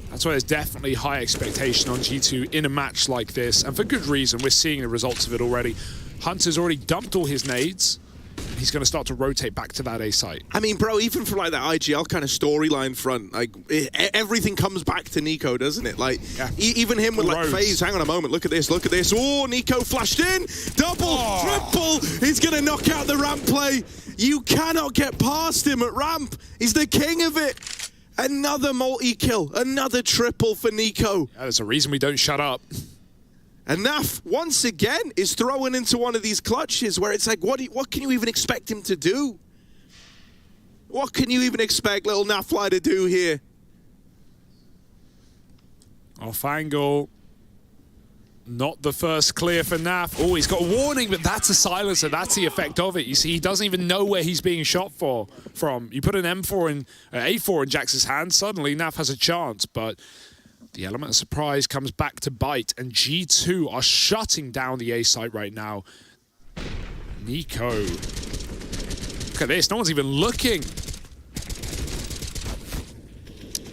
that's why there's definitely high expectation on G2 in a match like this. And for good reason, we're seeing the results of it already. Hunter's already dumped all his nades. He's going to start to rotate back to that A site. I mean, bro, even from like that IGL kind of storyline front, everything comes back to niko, doesn't it? Like, even him with like FaZe. Hang on a moment, look at this, look at this. Oh, niko flashed in, double, triple. He's going to knock out the ramp play. You cannot get past him at ramp. He's the king of it. Another multi-kill, another triple for niko. Yeah, there's a reason we don't shut up. And Naf, once again, is thrown into one of these clutches where it's like, what can you even expect him to do? What can you even expect little Nafly to do here? Off angle. Not the first clear for Naf. Oh, he's got a warning, but that's a silencer. That's the effect of it. You see, he doesn't even know where he's being shot from. You put an M4 in, A4 in Jax's hand, suddenly Naf has a chance, but the element of surprise comes back to bite, and G2 are shutting down the A site right now. niko. Look at this, no one's even looking.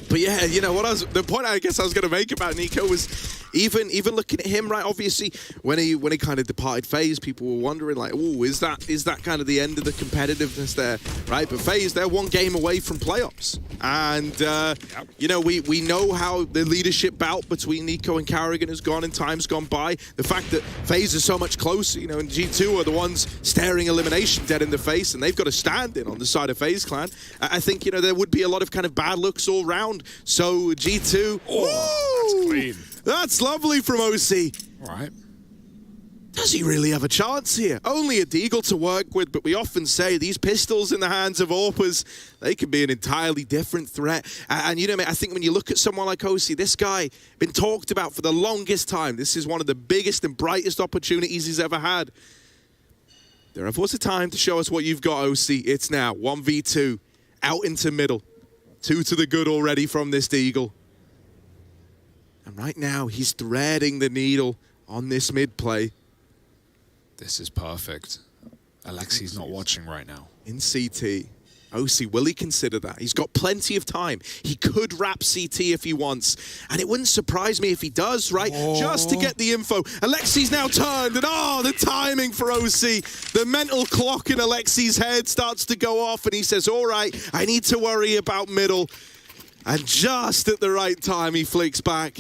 But yeah, the point I guess I was going to make about niko was even looking at him, right? Obviously, when he kind of departed FaZe, people were wondering like, oh, is that kind of the end of the competitiveness there, right? But FaZe, they're one game away from playoffs, and we know how the leadership bout between niko and Carrigan has gone in times gone by. The fact that FaZe is so much closer, and G2 are the ones staring elimination dead in the face, and they've got to stand in on the side of FaZe Clan. I think there would be a lot of kind of bad looks all round. So G2, that's clean. That's lovely from OC. All right. Does he really have a chance here? Only a deagle to work with, but we often say these pistols in the hands of AWPers, they can be an entirely different threat. And mate, I think when you look at someone like OC, this guy, been talked about for the longest time. This is one of the biggest and brightest opportunities he's ever had. There was a time to show us what you've got, OC. It's now 1v2, out into middle. 2 to the good already from this deagle. And right now, he's threading the needle on this mid play. This is perfect. Alexi's not watching right now. In CT. OC, will he consider that? He's got plenty of time. He could wrap CT if he wants. And it wouldn't surprise me if he does, right? Just to get the info. Alexi's now turned, and the timing for OC. The mental clock in Alexi's head starts to go off, and he says, all right, I need to worry about middle. And just at the right time, he flicks back.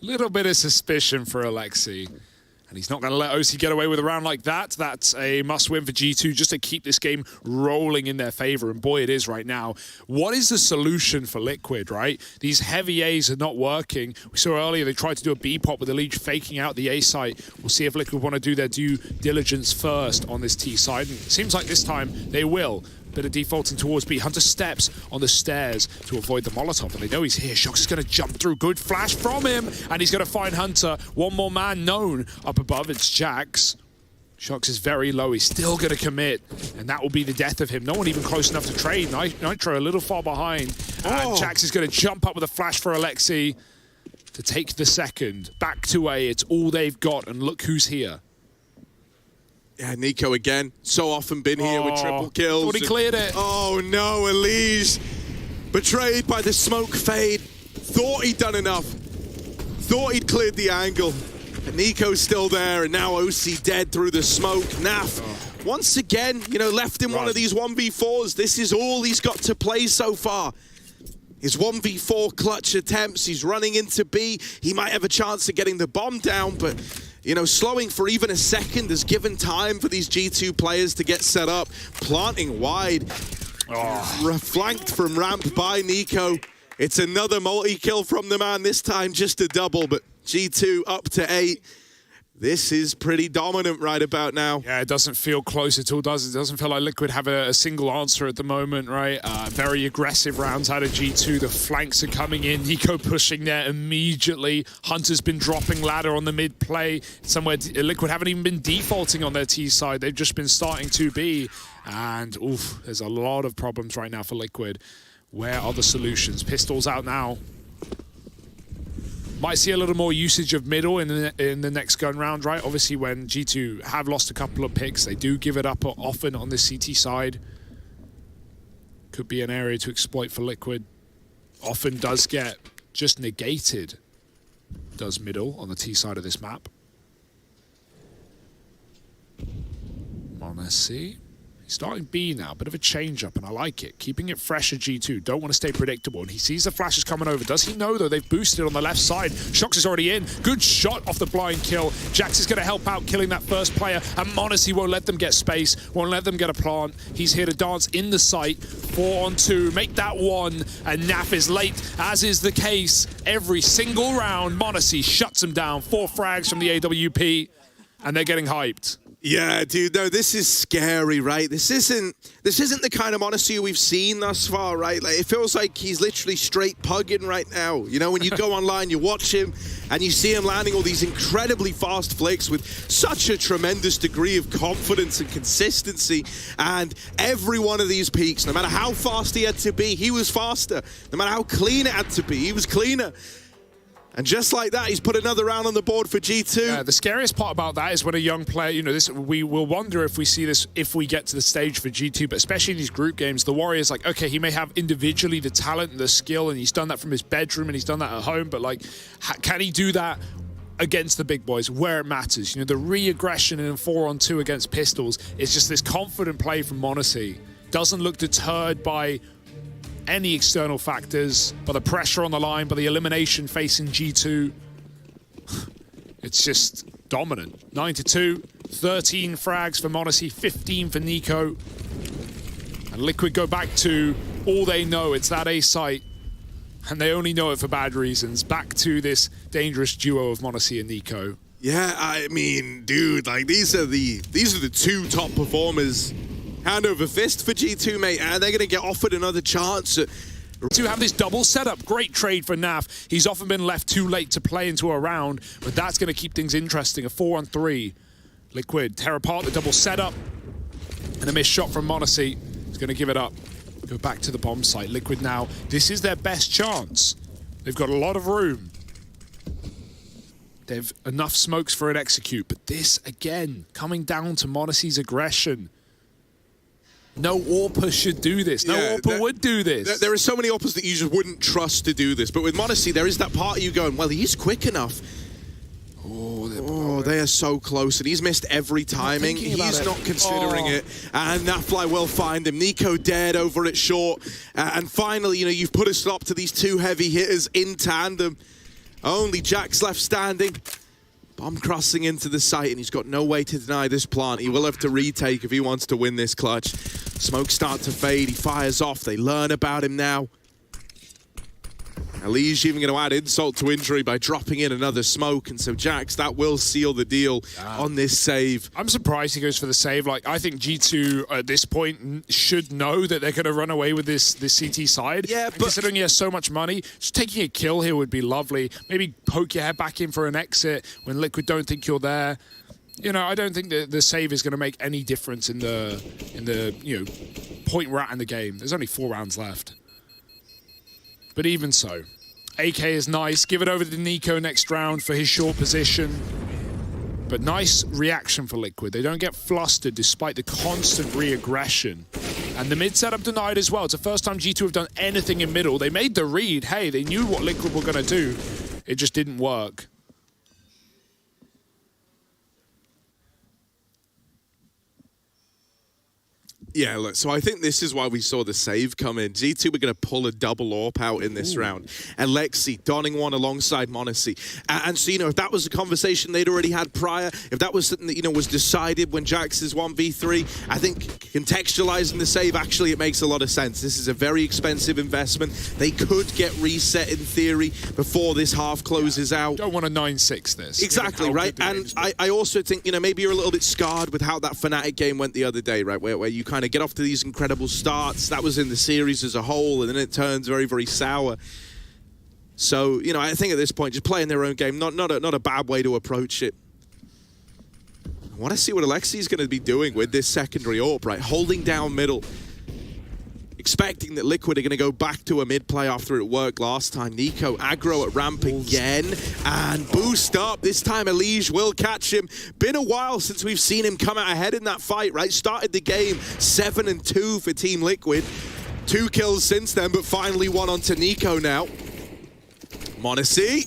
Little bit of suspicion for Alexi. And he's not going to let OC get away with a round like that. That's a must-win for G2 just to keep this game rolling in their favor. And boy, it is right now. What is the solution for Liquid, right? These heavy A's are not working. We saw earlier they tried to do a B-pop with the Leech faking out the A site. We'll see if Liquid want to do their due diligence first on this T side. And it seems like this time they will. Bit of defaulting towards B. Hunter steps on the stairs to avoid the Molotov, and they know he's here. Shox is going to jump through. Good flash from him, and he's going to find Hunter. One more man known up above. It's Jax. Shox is very low. He's still going to commit, and that will be the death of him. No one even close enough to trade. Nitro a little far behind. And Jax is going to jump up with a flash for Alexi to take the second. Back to A. It's all they've got, and look who's here. Yeah, niko again. So often been here with triple kills. Thought he cleared it. Oh no, Elise. Betrayed by the smoke fade. Thought he'd done enough. Thought he'd cleared the angle. And niko's still there, and now OC dead through the smoke. Naf, once again, you know, left in one of these 1v4s. This is all he's got to play so far. His 1v4 clutch attempts, he's running into B. He might have a chance of getting the bomb down, but, you know, slowing for even a second has given time for these G2 players to get set up. Planting wide, flanked from ramp by niko. It's another multi-kill from the man, this time just a double, but G2 up to 8. This is pretty dominant right about now. Yeah, it doesn't feel close at all, does it? It doesn't feel like Liquid have a single answer at the moment, right? Very aggressive rounds out of G2. The flanks are coming in. niko pushing there immediately. Hunter's been dropping ladder on the mid play. Somewhere Liquid haven't even been defaulting on their T side. They've just been starting to B. And, oof, there's a lot of problems right now for Liquid. Where are the solutions? Pistols out now. Might see a little more usage of middle in the next gun round, right? Obviously, when G2 have lost a couple of picks, they do give it up often on the CT side. Could be an area to exploit for Liquid. Often does get just negated. Does middle on the T side of this map. monesy. He's starting B now, bit of a change-up, and I like it. Keeping it fresh at G2, don't want to stay predictable. And he sees the flashes coming over. Does he know, though? They've boosted on the left side. Shox is already in. Good shot off the blind kill. Jax is going to help out killing that first player, and monesy won't let them get space, won't let them get a plant. He's here to dance in the site. 4 on 2, make that 1, and Naf is late, as is the case every single round. monesy shuts him down. 4 frags from the AWP, and they're getting hyped. Yeah, dude, no, this is scary, right? This isn't the kind of monesy we've seen thus far, right? Like, it feels like he's literally straight pugging right now. You know, when you go online, you watch him, and you see him landing all these incredibly fast flicks with such a tremendous degree of confidence and consistency. And every one of these peaks, no matter how fast he had to be, he was faster. No matter how clean it had to be, he was cleaner. And just like that, he's put another round on the board for G2. Yeah, the scariest part about that is when a young player, you know, this, we will wonder if we see this, if we get to the stage for G2, but especially in these group games, the Warriors, like, okay, he may have individually the talent and the skill, and he's done that from his bedroom, and he's done that at home, but, like, can he do that against the big boys where it matters? You know, the re-aggression in a 4 on 2 against pistols is just this confident play from monesy. Doesn't look deterred by any external factors, by the pressure on the line, by the elimination facing G2. It's just dominant. 9-2, 13 frags for monesy, 15 for niko. And Liquid go back to all they know, it's that A site. And they only know it for bad reasons. Back to this dangerous duo of monesy and niko. Yeah, I mean, dude, like, these are the 2 top performers. Hand over fist for G2, mate, and they're going to get offered another chance. To have this double setup, great trade for Naf. He's often been left too late to play into a round, but that's going to keep things interesting. A 4 on 3. Liquid tear apart the double setup, and a missed shot from monesy. He's going to give it up. Go back to the bomb site. Liquid now, this is their best chance. They've got a lot of room. They've enough smokes for an execute, but this, again, coming down to monesy's aggression. No AWPer should do this. No AWPer would do this. There are so many AWPers that you just wouldn't trust to do this. But with monesy, there is that part of you going, well, he's quick enough. Oh, they are so close. And he's missed every timing. He's not considering it. And Nafly will find him. niko dead over at short. And finally, you know, you've put a stop to these 2 heavy hitters in tandem. Only Jax left standing. Bomb crossing into the site, and he's got no way to deny this plant. He will have to retake if he wants to win this clutch. Smoke start to fade. He fires off. They learn about him now. Elige even going to add insult to injury by dropping in another smoke, and so Jax, that will seal the deal on this save. I'm surprised he goes for the save. Like, I think G2 at this point should know that they're going to run away with this CT side. Yeah, but considering he has so much money, just taking a kill here would be lovely. Maybe poke your head back in for an exit when Liquid don't think you're there. You know, I don't think that the save is going to make any difference in the you know, point we're at in the game. There's only 4 rounds left. But even so, AK is nice. Give it over to niko next round for his short position. But nice reaction for Liquid. They don't get flustered despite the constant re-aggression. And the mid setup denied as well. It's the first time G2 have done anything in middle. They made the read. Hey, they knew what Liquid were going to do. It just didn't work. Yeah, look, so I think this is why we saw the save come in. G2 were going to pull a double AWP out in this round. Alexi donning one alongside monesy. And so, you know, if that was a conversation they'd already had prior, if that was something that, you know, was decided when Jax is 1v3, I think contextualizing the save, actually, it makes a lot of sense. This is a very expensive investment. They could get reset in theory before this half closes out. Don't want to 9-6 this. Exactly, right? And I also think, you know, maybe you're a little bit scarred with how that Fnatic game went the other day, right? Where you kind of get off to these incredible starts. That was in the series as a whole, and then it turns very, very sour. So, you know, I think at this point, just playing their own game, not a bad way to approach it. I want to see what Alexi's going to be doing with this secondary AWP, right? Holding down middle. Expecting that Liquid are going to go back to a mid play after it worked last time. niko aggro at ramp again and boost up. This time Elige will catch him. Been a while since we've seen him come out ahead in that fight, right? Started the game 7-2 for Team Liquid. 2 kills since then, but finally one onto niko now. monesy.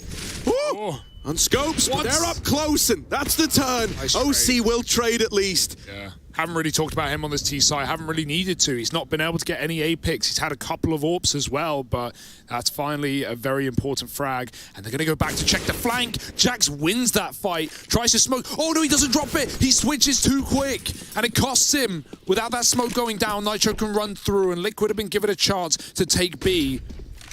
On scopes, but they're up close, and that's the turn. Nice OC will trade at least. Yeah. Haven't really talked about him on this T side. Haven't really needed to. He's not been able to get any A picks. He's had a couple of AWPs as well, but that's finally a very important frag. And they're going to go back to check the flank. Jax wins that fight. Tries to smoke. Oh, no, he doesn't drop it. He switches too quick, and it costs him. Without that smoke going down, Nitro can run through, and Liquid have been given a chance to take B.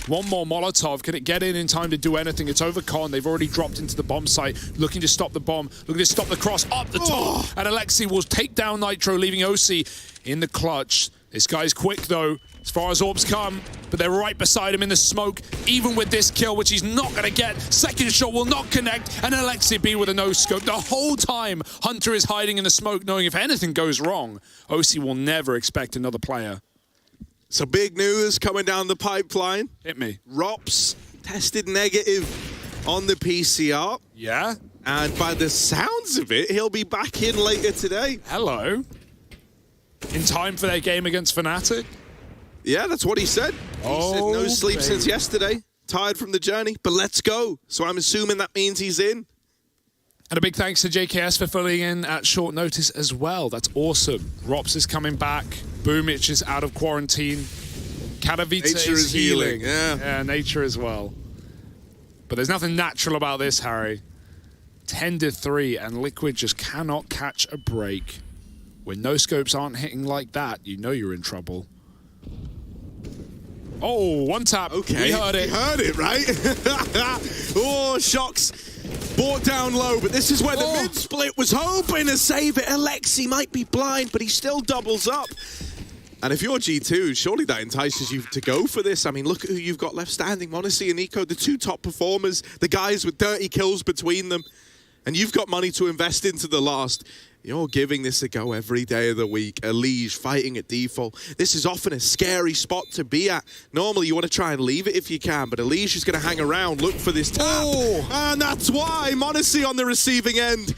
One more Molotov. Can it get in time to do anything? It's over Con. They've already dropped into the bomb site, looking to stop the bomb, looking to stop the cross up the top. And Alexi will take down Nitro, leaving OC in the clutch. This guy's quick, though, as far as AWPs come, but they're right beside him in the smoke, even with this kill, which he's not going to get. Second shot will not connect, and Alexi B with a no-scope. The whole time, Hunter is hiding in the smoke, knowing if anything goes wrong, OC will never expect another player. So big news coming down the pipeline. Hit me. Rops tested negative on the PCR. Yeah? And by the sounds of it, he'll be back in later today. Hello. In time for their game against Fnatic? Yeah, that's what he said. He said no sleep since yesterday. Tired from the journey, but let's go. So I'm assuming that means he's in. And a big thanks to JKS for filling in at short notice as well. That's awesome. Rops is coming back. Boomich is out of quarantine. Katowice is healing. Yeah, nature as well. But there's nothing natural about this, Harry. 10-3, and Liquid just cannot catch a break. When no scopes aren't hitting like that, you know you're in trouble. Oh, one tap. Okay. We heard it. We heard it, right? Oh, Shocks. Brought down low, but this is where the mid-split was hoping to save it. Alexi might be blind, but he still doubles up. And if you're G2, surely that entices you to go for this. I mean, look at who you've got left standing. monesy and niko, the 2 top performers, the guys with 30 kills between them. And you've got money to invest into the last. You're giving this a go every day of the week. Elige fighting at default. This is often a scary spot to be at. Normally, you want to try and leave it if you can, but Elige is going to hang around, look for this tap. And that's why monesy on the receiving end.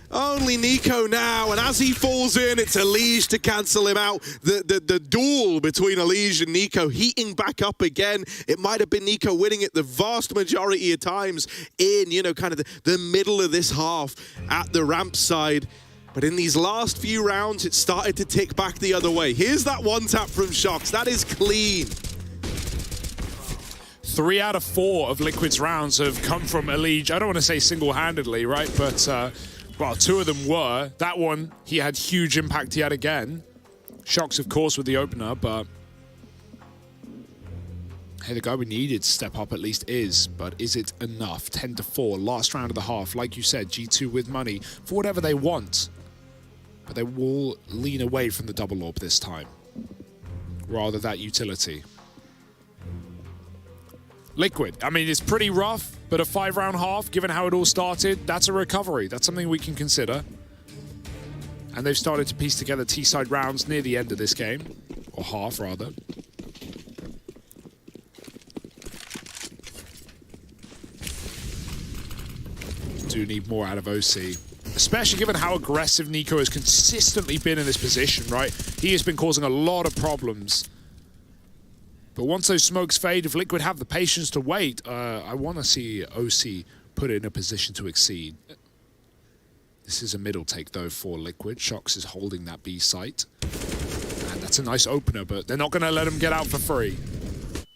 Only niko now, and as he falls in, it's Elige to cancel him out. The duel between Elige and niko heating back up again. It might have been niko winning it the vast majority of times in, you know, kind of the middle of this half at the ramp side. But in these last few rounds, it started to tick back the other way. Here's that one tap from Shocks. That is clean. 3 out of 4 of Liquid's rounds have come from Elige. I don't want to say single-handedly, right? But, well, 2 of them were. That one, he had huge impact yet again. Shocks, of course, with the opener, but... Hey, the guy we needed to step up at least is, but is it enough? 10-4, last round of the half. Like you said, G2 with money for whatever they want. But they will lean away from the double AWP this time. Rather that utility. Liquid, I mean, it's pretty rough, but a 5-round half, given how it all started, that's a recovery. That's something we can consider. And they've started to piece together T-side rounds near the end of this game. Or half, rather. Do need more out of OC. especially given how aggressive niko has consistently been in this position, right? He has been causing a lot of problems. But once those smokes fade, if Liquid have the patience to wait, I want to see OC put it in a position to exceed. This is a middle take, though, for Liquid. Shox is holding that B site. And that's a nice opener, but they're not going to let him get out for free.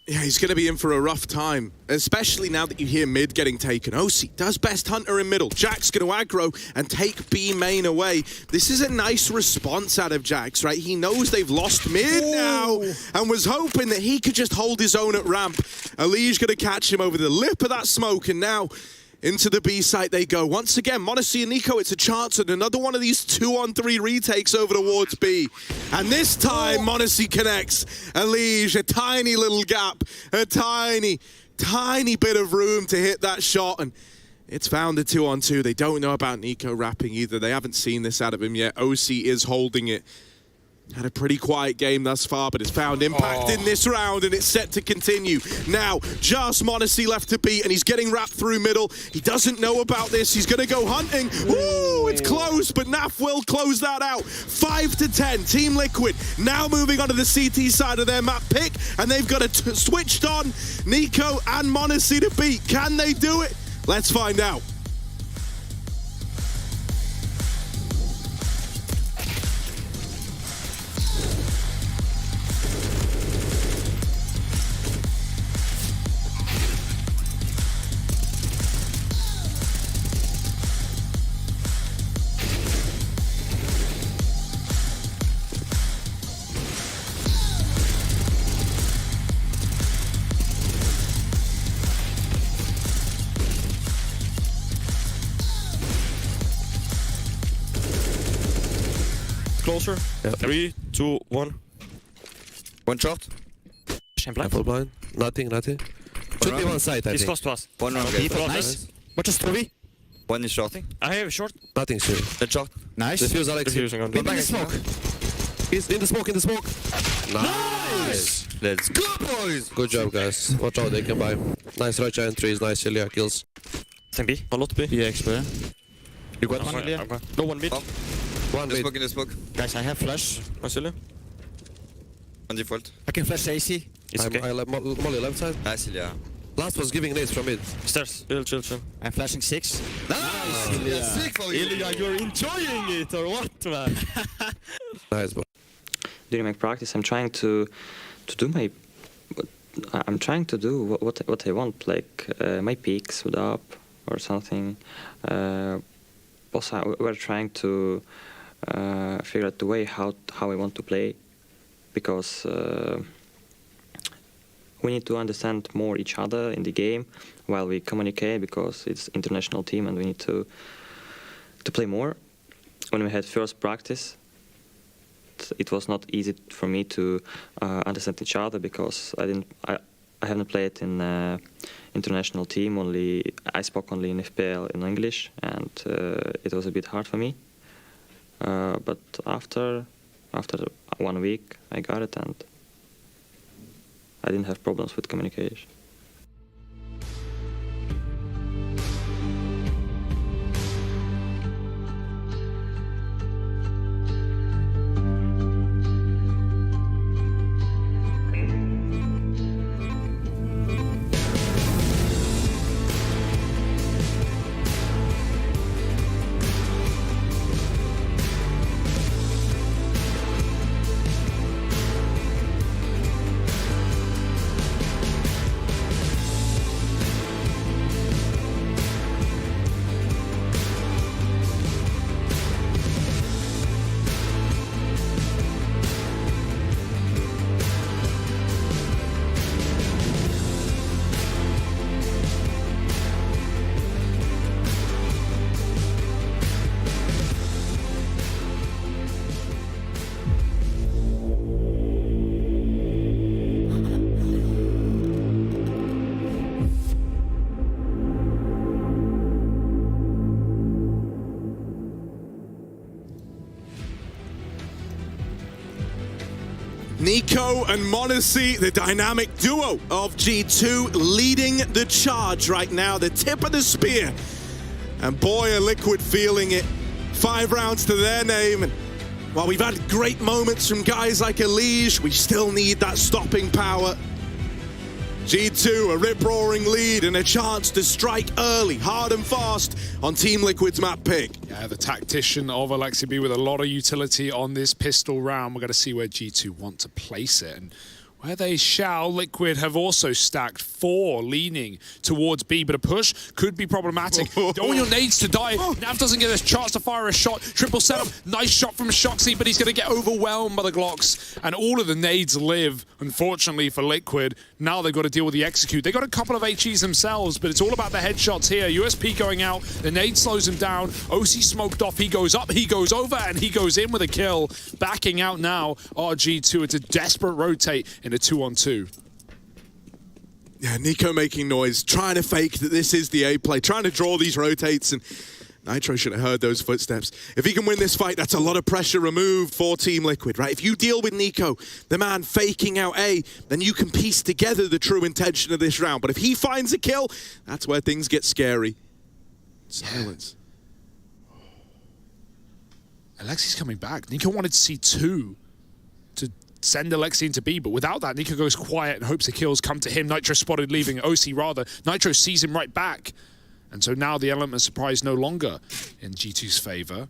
Yeah, he's going to be in for a rough time, especially now that you hear mid getting taken. OC does best hunter in middle. Jack's going to aggro and take B main away. This is a nice response out of Jax, right? He knows they've lost mid now and was hoping that he could just hold his own at ramp. Ali's going to catch him over the lip of that smoke, and now into the B site they go. Once again, monesy and niko, it's a chance at another one of these 2-on-3 retakes over towards B. And this time, monesy connects. Elige, a tiny little gap, a tiny bit of room to hit that shot. And it's found a 2-on-2. They don't know about niko wrapping either. They haven't seen this out of him yet. OC is holding it. Had a pretty quiet game thus far, but it's found impact in this round, and it's set to continue. Now, just monesy left to beat, and he's getting wrapped through middle. He doesn't know about this. He's going to go hunting. Ooh, it's close, but Naf will close that out. 5-10, Team Liquid now moving on to the CT side of their map pick, and they've got it switched on niko and monesy to beat. Can they do it? Let's find out. Closer. Yeah. 3, 2, 1. One shot. Full blind. Nothing. Should be one side, I think. He's close to us. One round. Nice. What is stewie? One is shorting. I have a short. Nothing, stewie. Then short. Nice. Defuse Alex. Defusing on. In the smoke. He's in the smoke. Nice. Let's go, boys. Good job, guys. Watch out, they can buy. Nice right entries, nice Ilya kills. Think B. One lot B. Yeah, expert. You got one Ilya? No, one mid. One mid. In the smoke. Guys, I have flash. Nice Ilya. On default. I can flash AC. It's okay. I molly left side. Nice Ilya. Last was giving nades from mid. Stairs. Chill. I'm flashing 6. Nice! Ilya. Sick for you. Ilya, you're enjoying it or what, man? Nice, bro. During my practice, I'm trying to do what I want, like my peaks with up or something. Also, we're trying to figure out the way how I want to play, because we need to understand more each other in the game while we communicate, because it's international team and we need to play more. When we had first practice, it was not easy for me to understand each other, because I haven't played in international team. I spoke only in FPL in English, and it was a bit hard for me. But after 1 week, I got it, and I didn't have problems with communication. niko and monesy, the dynamic duo of G2, leading the charge right now, the tip of the spear. And boy, are Liquid feeling it. 5 rounds to their name. And while we've had great moments from guys like Elige, we still need that stopping power. G2, a rip-roaring lead and a chance to strike early, hard and fast on Team Liquid's map pick. Yeah, the tactician of Alexi B with a lot of utility on this pistol round. We're going to see where G2 want to place it. And where they shall, Liquid have also stacked 4, leaning towards B, but a push could be problematic. Don't want your nades to die. Nav doesn't get a chance to fire a shot. Triple setup, nice shot from Shoxy, but he's going to get overwhelmed by the Glocks. And all of the nades live, unfortunately, for Liquid. Now they've got to deal with the execute. They got a couple of HEs themselves, but it's all about the headshots here. USP going out, the nade slows him down. OC smoked off, he goes up, he goes over, and he goes in with a kill. Backing out now, RG2. It's a desperate rotate in a 2-on-2. Yeah, niko making noise, trying to fake that this is the A play, trying to draw these rotates, and Nitro should have heard those footsteps. If he can win this fight, that's a lot of pressure removed for Team Liquid, right? If you deal with niko, the man faking out A, then you can piece together the true intention of this round. But if he finds a kill, that's where things get scary. Silence. Alexi's coming back. niko wanted to see 2 to send Alexi into B, but without that, niko goes quiet and hopes the kills come to him. Nitro spotted leaving, OC rather. Nitro sees him right back. And so now the element of surprise no longer in G2's favor.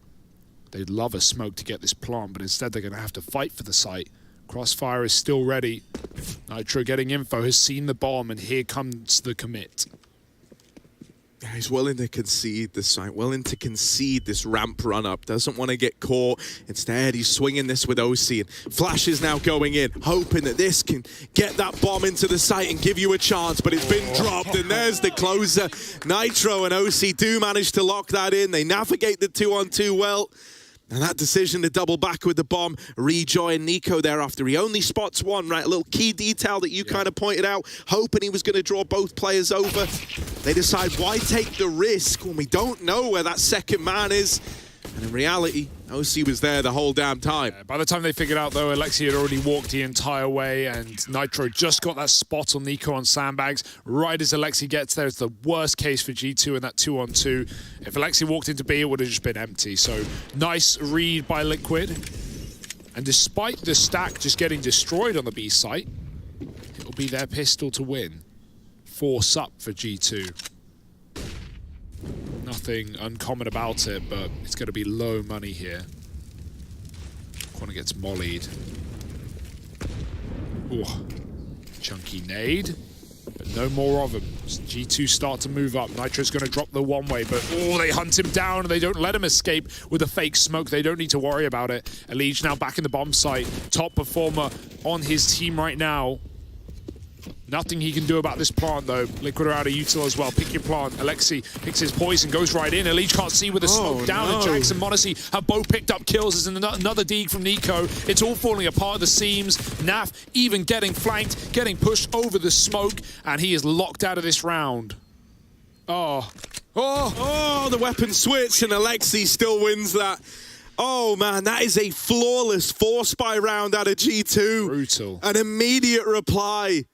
They'd love a smoke to get this plant, but instead they're going to have to fight for the site. Crossfire is still ready. Nitro getting info, has seen the bomb, and here comes the commit. Yeah, he's willing to concede the site, willing to concede this ramp run-up. Doesn't want to get caught. Instead, he's swinging this with OC. And Flash is now going in, hoping that this can get that bomb into the site and give you a chance. But it's been dropped, and there's the closer. Nitro and OC do manage to lock that in. They navigate the 2-on-2 well. And that decision to double back with the bomb, rejoin niko thereafter. He only spots 1, right? A little key detail that you kind of pointed out, hoping he was going to draw both players over. They decide, why take the risk when we don't know where that second man is? And in reality, OC was there the whole damn time. By the time they figured out, though, Alexi had already walked the entire way, and Nitro just got that spot on niko on sandbags. Right as Alexi gets there, it's the worst case for G2 in that 2-on-2. If Alexi walked into B, it would have just been empty. So nice read by Liquid. And despite the stack just getting destroyed on the B site, it'll be their pistol to win. Force up for G2. Nothing uncommon about it, but it's going to be low money here. Corner gets mollied. Ooh, chunky nade, but no more of them. G2 start to move up. Nitro's going to drop the one-way, but they hunt him down and they don't let him escape with a fake smoke. They don't need to worry about it. Elige now back in the bomb site. Top performer on his team right now. Nothing he can do about this plant, though. Liquid are out of util as well. Pick your plant. Alexi picks his poison, goes right in. Elige can't see with the smoke down, and Jax and monesy have both picked up kills. There's another dig from niko. It's all falling apart at the seams. Naf even getting flanked, getting pushed over the smoke, and he is locked out of this round. The weapon switch, and Alexi still wins that. Oh man, that is a flawless 4-spy round out of G2. Brutal. An immediate reply.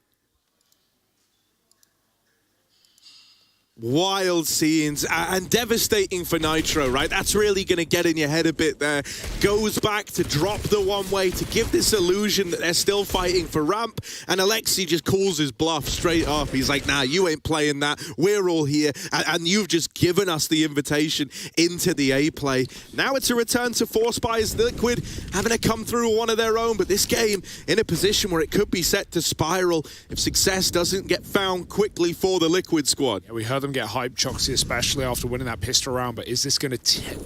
Wild scenes and devastating for Nitro, right? That's really going to get in your head a bit there. Goes back to drop the one-way to give this illusion that they're still fighting for ramp, and Alexi just calls his bluff straight up. He's like, nah, you ain't playing that. We're all here, and you've just given us the invitation into the A play. Now it's a return to 4-spies. Liquid having to come through one of their own, but this game in a position where it could be set to spiral if success doesn't get found quickly for the Liquid squad. Yeah, we heard them get hyped, Choxy, especially after winning that pistol round, but is this going to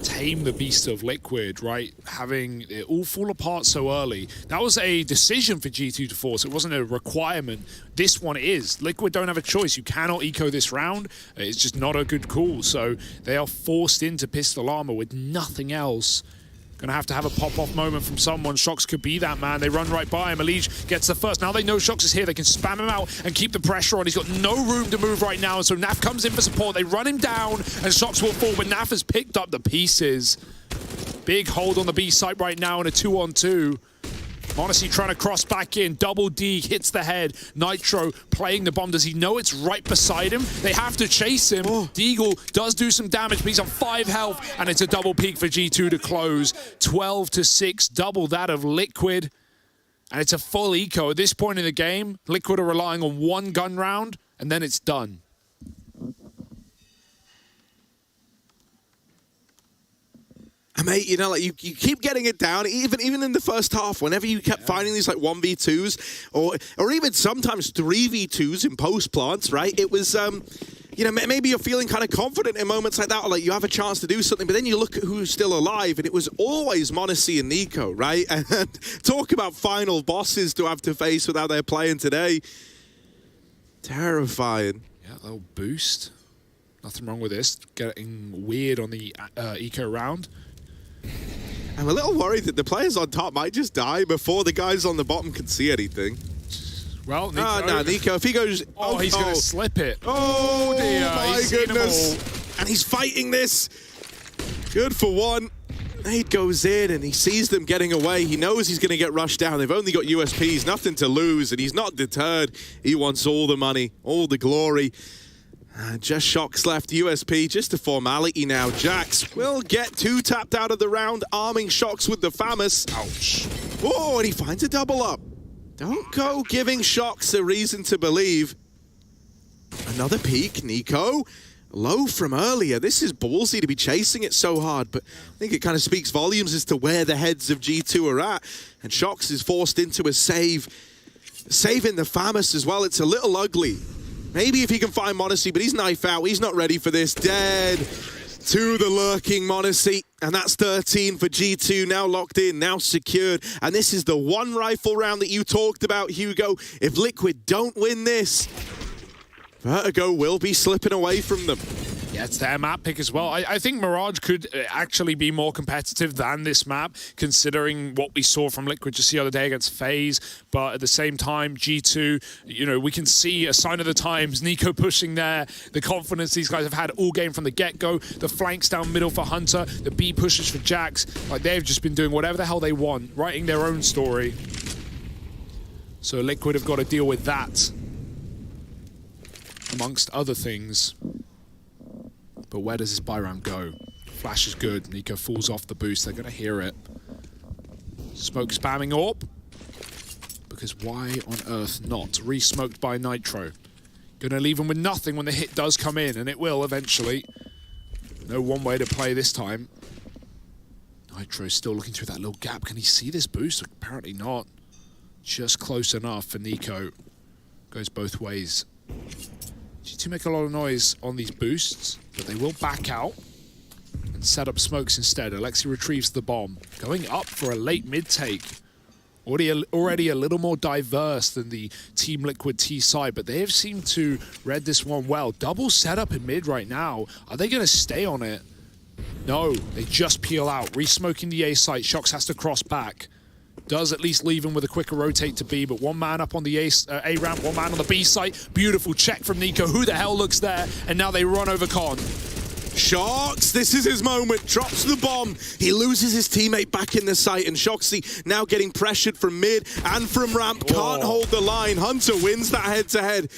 tame the beast of Liquid, right? Having it all fall apart so early. That was a decision for G2 to force. It wasn't a requirement. This one is. Liquid don't have a choice. You cannot eco this round. It's just not a good call. So they are forced into pistol armor with nothing else. Gonna have to have a pop-off moment from someone. Shox could be that man. They run right by him. Elige gets the first. Now they know Shox is here. They can spam him out and keep the pressure on. He's got no room to move right now. And so Naf comes in for support. They run him down and Shox will fall. But Naf has picked up the pieces. Big hold on the B site right now in a 2-on-2. monesy trying to cross back in. Double D hits the head. Nitro playing the bomb. Does he know it's right beside him? They have to chase him. Deagle does do some damage, but he's on 5 health, and it's a double peak for G2 to close. 12-6, double that of Liquid. And it's a full eco. At this point in the game, Liquid are relying on 1 gun round, and then it's done. And mate, you know, like you keep getting it down, even in the first half, whenever you kept finding these like 1v2s or even sometimes 3v2s in post plants, right? It was, you know, maybe you're feeling kind of confident in moments like that, or like you have a chance to do something, but then you look at who's still alive, and it was always monesy and niko, right? And talk about final bosses to have to face with how they're playing today. Terrifying. Yeah, a little boost. Nothing wrong with this. Getting weird on the eco round. I'm a little worried that the players on top might just die before the guys on the bottom can see anything. Well, Niko. No, Niko, if he goes... Oh, he's going to slip it. Oh, dear. My goodness. And he's fighting this. Good for one. Nate goes in and he sees them getting away. He knows he's going to get rushed down. They've only got USPs, nothing to lose, and he's not deterred. He wants all the money, all the glory. Just Shox left. USP, just a formality now. Jax will get 2 tapped out of the round, arming Shox with the Famous. Ouch. Oh, and he finds a double up. Don't go giving Shox a reason to believe. Another peek, Niko. Low from earlier. This is ballsy to be chasing it so hard, but I think it kind of speaks volumes as to where the heads of G2 are at. And Shox is forced into a save. Saving the Famous as well. It's a little ugly. Maybe if he can find monesy, but he's knife out. He's not ready for this. Dead to the lurking monesy. And that's 13 for G2, now locked in, now secured. And this is the one rifle round that you talked about, Hugo. If Liquid don't win this, Vertigo will be slipping away from them. Yeah, it's their map pick as well. I think Mirage could actually be more competitive than this map, considering what we saw from Liquid just the other day against FaZe. But at the same time, G2, you know, we can see a sign of the times. Niko pushing there, the confidence these guys have had all game from the get-go, the flanks down middle for Hunter, the B pushes for Jax. Like, they've just been doing whatever the hell they want, writing their own story. So Liquid have got to deal with that, amongst other things. But where does this buy round go? Flash is good. Niko falls off the boost. They're going to hear it. Smoke spamming AWP. Because why on earth not? Re-smoked by Nitro. Going to leave him with nothing when the hit does come in, and it will eventually. No one way to play this time. Nitro's still looking through that little gap. Can he see this boost? Apparently not. Just close enough for Niko. Goes both ways. G2 make a lot of noise on these boosts, but they will back out and set up smokes instead. Alexi retrieves the bomb, going up for a late mid take. Already a little more diverse than the Team Liquid T side, but they have seemed to read this one well. Double setup in mid right now. Are they going to stay on it? No, they just peel out. Re-smoking the A site. Shox has to cross back. Does at least leave him with a quicker rotate to B, but one man up on the A ramp, one man on the B site. Beautiful check from Niko. Who the hell looks there? And now they run over Con. Shox, this is his moment, drops the bomb. He loses his teammate back in the site, and Shoxy now getting pressured from mid and from ramp. Can't hold the line. Hunter wins that head-to-head.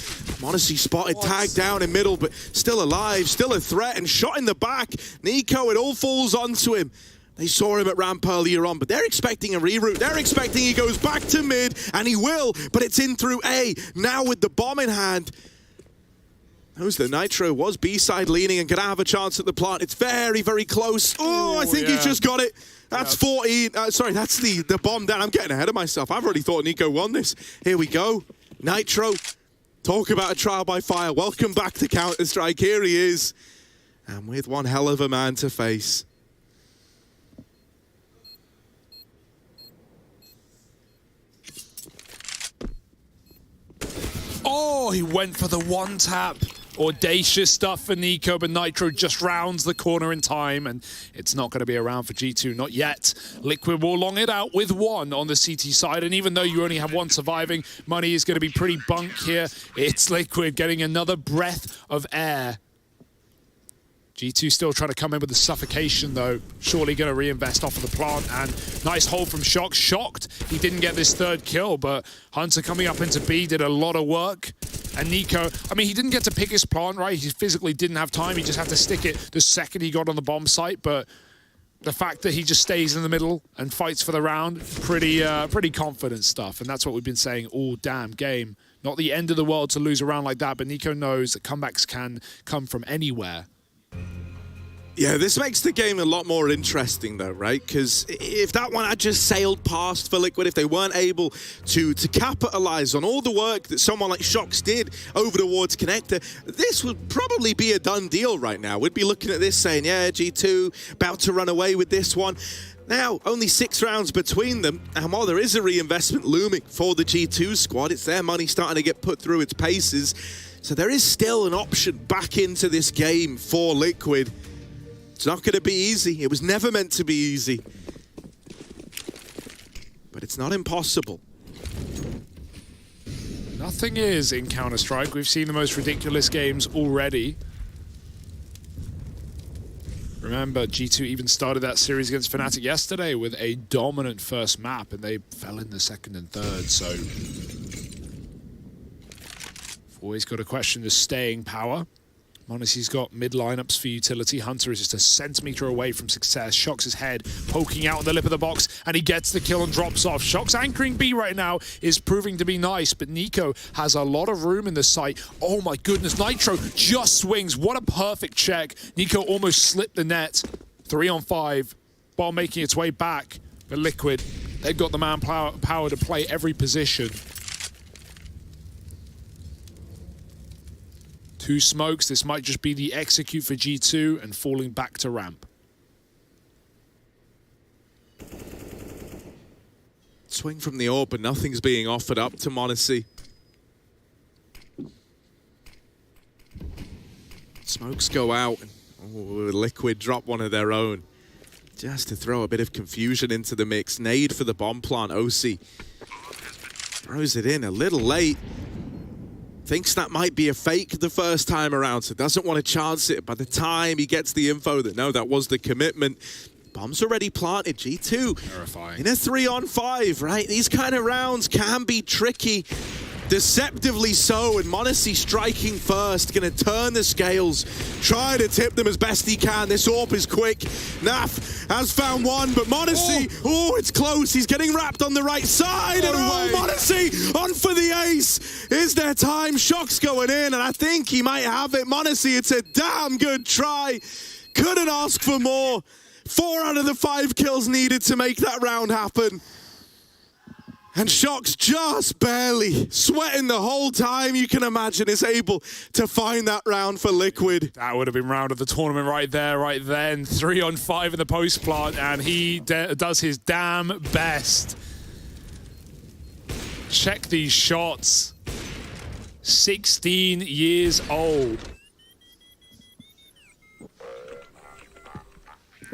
monesy spotted, tagged down in middle, but still alive, still a threat, and shot in the back. Niko, it all falls onto him. They saw him at ramp earlier on, but they're expecting a reroute. They're expecting he goes back to mid, and he will, but it's in through A. Now with the bomb in hand. Knows the Nitro was B-side leaning and gonna have a chance at the plant. It's very, very close. Oh, I think he's just got it. That's 14. Sorry, that's the bomb down. I'm getting ahead of myself. I've already thought Niko won this. Here we go. Nitro, talk about a trial by fire. Welcome back to Counter-Strike. Here he is. And with one hell of a man to face. Oh, he went for the one tap. Audacious stuff for Niko, but Nitro just rounds the corner in time, and it's not going to be around for G2, not yet. Liquid will long it out with one on the CT side, and even though you only have one surviving, money is going to be pretty bunk here. It's Liquid getting another breath of air. G2 still trying to come in with the suffocation, though. Surely going to reinvest off of the plant. And nice hold from Shock. Shocked he didn't get this third kill, but Hunter coming up into B did a lot of work. And niko, I mean, he didn't get to pick his plant, right? He physically didn't have time. He just had to stick it the second he got on the bomb site. But the fact that he just stays in the middle and fights for the round, pretty confident stuff. And that's what we've been saying all damn game. Not the end of the world to lose a round like that, but niko knows that comebacks can come from anywhere. Yeah, this makes the game a lot more interesting, though, right? Because if that one had just sailed past for Liquid, if they weren't able to capitalize on all the work that someone like Shox did over towards Connector, this would probably be a done deal right now. We'd be looking at this saying, yeah, G2 about to run away with this one. Now, only 6 rounds between them, and while there is a reinvestment looming for the G2 squad, it's their money starting to get put through its paces. So there is still an option back into this game for Liquid. It's not going to be easy. It was never meant to be easy. But it's not impossible. Nothing is in Counter-Strike. We've seen the most ridiculous games already. Remember, G2 even started that series against Fnatic yesterday with a dominant first map, and they fell in the second and third, so... always got to question the staying power. monesy's got mid lineups for utility. Hunter is just a centimeter away from success. Shox' head poking out on the lip of the box, and he gets the kill and drops off. Shox anchoring B right now is proving to be nice, but niko has a lot of room in the site. Oh my goodness, Nitro just swings. What a perfect check. niko almost slipped the net. 3 on 5, ball making its way back. But Liquid, they've got the manpower to play every position. 2 smokes, this might just be the execute for G2 and falling back to ramp. Swing from the orb, but nothing's being offered up to monesy. Smokes go out. Oh, Liquid drop one of their own. Just to throw a bit of confusion into the mix. Nade for the bomb plant. OC throws it in a little late. Thinks that might be a fake the first time around, so doesn't want to chance it. By the time he gets the info that, no, that was the commitment, bomb's already planted. G2 terrifying. In a 3 on 5, right? These kind of rounds can be tricky. Deceptively so, and monesy striking first, gonna turn the scales, try to tip them as best he can. This AWP is quick. Naf has found one, but monesy, oh, it's close. He's getting wrapped on the right side, and monesy on for the ace. Is there time? Shock's going in, and I think he might have it. monesy, it's a damn good try. Couldn't ask for more. 4 out of the 5 kills needed to make that round happen. And Shox just barely, sweating the whole time you can imagine, is able to find that round for Liquid. That would have been round of the tournament right there, right then. 3 on 5 in the post plant, and he does his damn best. Check these shots. 16 years old.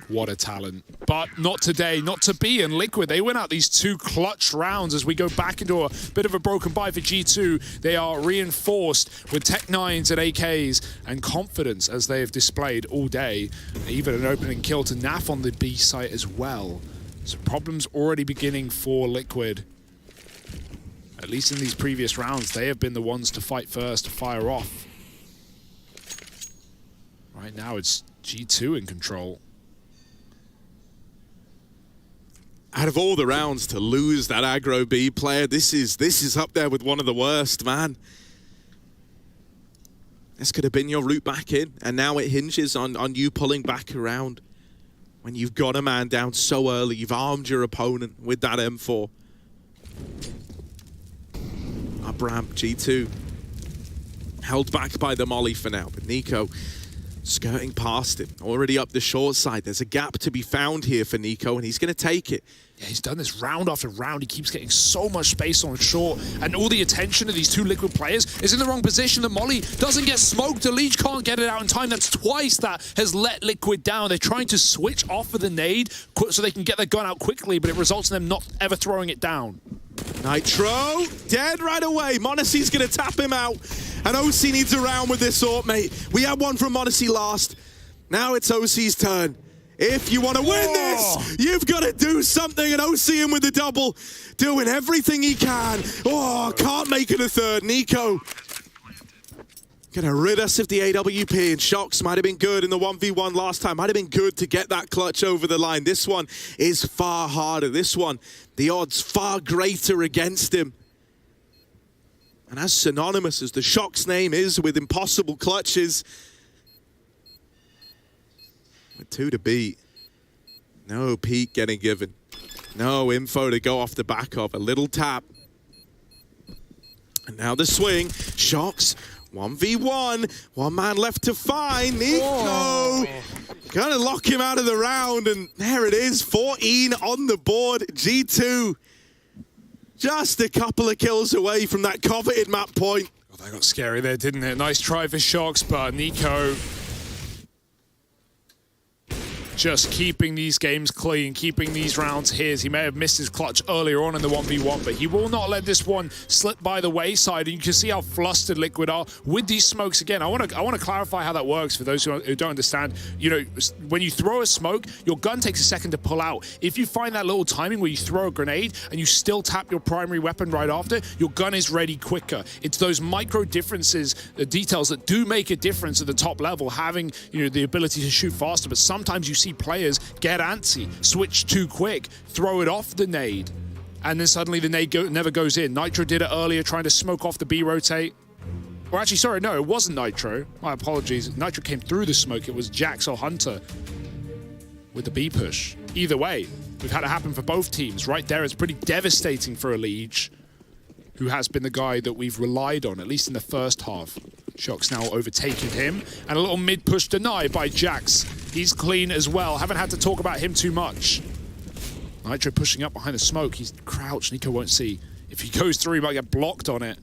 What a talent. But not today, not to be in Liquid. They win out these 2 clutch rounds as we go back into a bit of a broken bye for G2. They are reinforced with Tech 9s and AKs and confidence as they have displayed all day. Even an opening kill to Naf on the B site as well. So problems already beginning for Liquid. At least in these previous rounds, they have been the ones to fight first, to fire off. Right now, it's G2 in control. Out of all the rounds to lose that aggro B player, this is up there with one of the worst, man. This could have been your route back in, and now it hinges on you pulling back around. When you've got a man down so early, you've armed your opponent with that M4. Up ramp, G2. Held back by the molly for now, but niko skirting past him, already up the short side. There's a gap to be found here for niko, and he's going to take it. Yeah, he's done this round after round. He keeps getting so much space on short, and all the attention of these 2 Liquid players is in the wrong position. The molly doesn't get smoked. The leech can't get it out in time. That's twice that has let Liquid down. They're trying to switch off of the nade so they can get their gun out quickly, but it results in them not ever throwing it down. Nitro, dead right away. monesy's going to tap him out. And OC needs a round with this AWP, mate. We had one from monesy last. Now it's OC's turn. If you want to win this, you've got to do something. And OC in with the double, doing everything he can. Oh, can't make it a third. niko gonna rid us of the AWP, and Shox might have been good in the 1v1 last time. Might have been good to get that clutch over the line. This one is far harder. This one, the odds far greater against him. And as synonymous as the Shox name is with impossible clutches, with 2 to beat, no peek getting given. No info to go off the back of. A little tap. And now the swing. Shox, 1v1. One man left to find. niko gonna lock him out of the round. And there it is. 14 on the board. G2 just a couple of kills away from that coveted map point. Oh, that got scary there, didn't it? Nice try for Shox, but niko just keeping these games clean, keeping these rounds his. He may have missed his clutch earlier on in the 1v1, but he will not let this one slip by the wayside. And you can see how flustered Liquid are with these smokes. Again, I want to clarify how that works for those who don't understand. You know, when you throw a smoke, your gun takes a second to pull out. If you find that little timing where you throw a grenade and you still tap your primary weapon right after, your gun is ready quicker. It's those micro differences, the details that do make a difference at the top level, having, you know, the ability to shoot faster. But sometimes you see players get antsy, switch too quick, throw it off the nade, and then suddenly the nade never goes in. Nitro did it earlier, trying to smoke off the B rotate. Or actually, sorry, no, it wasn't Nitro. My apologies. Nitro came through the smoke. It was Jax or Hunter with the B push. Either way, we've had it happen for both teams. Right there, it's pretty devastating for Elige, who has been the guy that we've relied on, at least in the first half. Shox now overtaking him, and a little mid-push deny by Jax. He's clean as well. Haven't had to talk about him too much. Nitro pushing up behind the smoke. He's crouched. niko won't see. If he goes through, he might get blocked on it.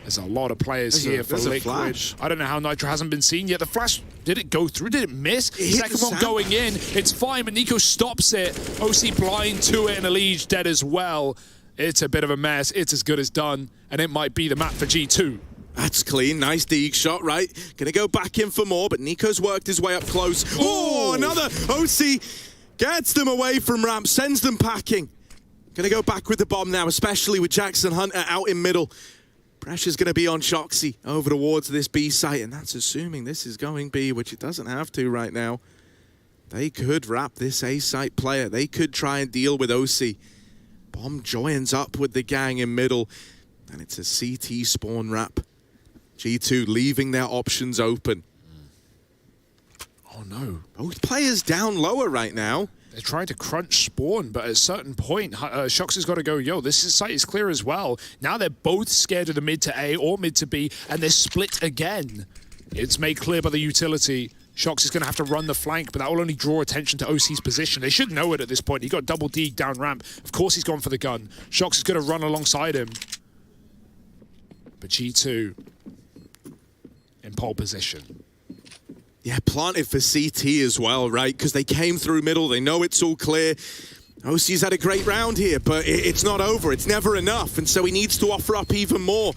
There's a lot of players here for Liquid. I don't know how Nitro hasn't been seen yet. The flash, did it go through? Did it miss? Second one going in. It's fine, but niko stops it. OC blind to it, and Elige dead as well. It's a bit of a mess. It's as good as done, and it might be the map for G2. That's clean. Nice Deeg shot, right? Gonna go back in for more, but niko's worked his way up close. Oh, another OC gets them away from ramp, sends them packing. Gonna go back with the bomb now, especially with Jackson Hunter out in middle. Pressure's gonna be on Shoxy over towards this B site, and that's assuming this is going B, which it doesn't have to right now. They could wrap this A site player. They could try and deal with OC. Bomb joins up with the gang in middle, and it's a CT spawn wrap. G2 leaving their options open. Oh no. Both players down lower right now. They're trying to crunch spawn, but at a certain point, Shox has got to go, yo, this site is clear as well. Now they're both scared of the mid to A or mid to B, and they're split again. It's made clear by the utility. Shox is going to have to run the flank, but that will only draw attention to OC's position. They should know it at this point. He got double D down ramp. Of course he's gone for the gun. Shox is going to run alongside him. But G2 in pole position. Yeah, planted for CT as well, right? Because they came through middle. They know it's all clear. OC's had a great round here, but it's not over. It's never enough, and so he needs to offer up even more.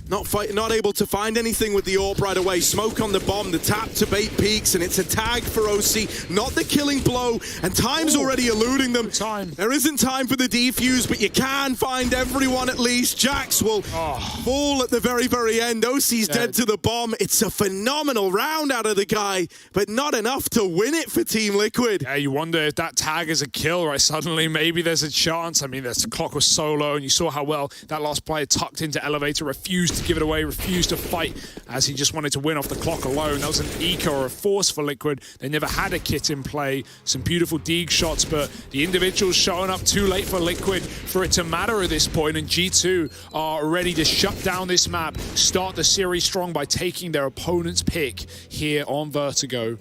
Not able to find anything with the AWP right away. Smoke on the bomb, the tap to bait peaks, and it's a tag for OC. Not the killing blow, and time's already eluding them. There isn't time for the defuse, but you can find everyone at least. Jax will fall at the very, very end. OC's dead to the bomb. It's a phenomenal round out of the guy, but not enough to win it for Team Liquid. Yeah, you wonder if that tag is a kill, right? Suddenly, maybe there's a chance. I mean, the clock was so low, and you saw how well that last player tucked into elevator, refused to give it away, refused to fight as he just wanted to win off the clock alone. That was an eco or a force for Liquid. They never had a kit in play. Some beautiful Deeg shots, but the individuals showing up too late for Liquid for it to matter at this point, and G2 are ready to shut down this map, start the series strong by taking their opponent's pick here on Vertigo.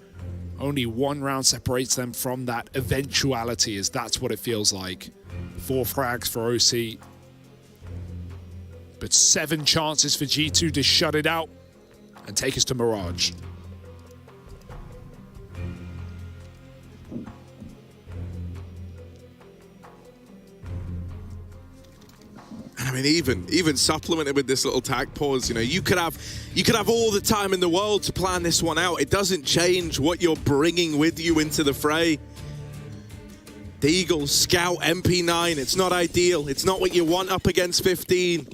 Only one round separates them from that eventuality, as that's what it feels like. 4 frags for OC. But 7 chances for G2 to shut it out and take us to Mirage. I mean, even supplemented with this little tag pause, you know, you could have all the time in the world to plan this one out. It doesn't change what you're bringing with you into the fray. Deagle, Scout, MP9, it's not ideal. It's not what you want up against 15.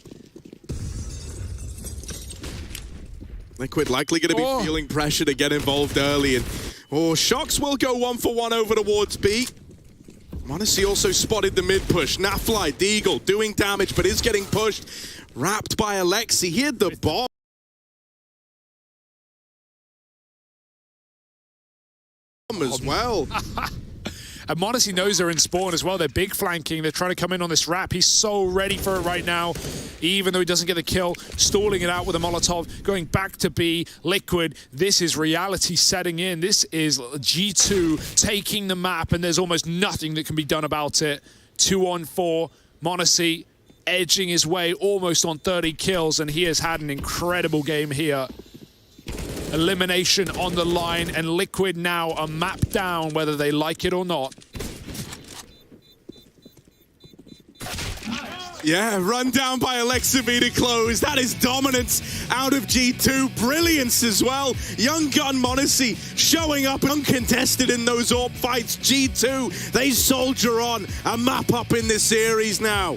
Liquid likely going to be feeling pressure to get involved early. And Shox will go 1-for-1 over towards B. monesy also spotted the mid push. Nafly, Deagle doing damage, but is getting pushed. Wrapped by Alexi. He had the bomb as well. And monesy knows they're in spawn as well. They're big flanking. They're trying to come in on this wrap. He's so ready for it right now, even though he doesn't get the kill. Stalling it out with a Molotov, going back to B. Liquid, this is reality setting in. This is G2 taking the map, and there's almost nothing that can be done about it. 2-on-4. monesy edging his way almost on 30 kills, and he has had an incredible game here. Elimination on the line, and Liquid now are mapped down whether they like it or not. Yeah, run down by Alexa B to close. That is dominance out of G2. Brilliance as well. Young gun monesy showing up uncontested in those AWP fights. G2, they soldier on and map up in this series now.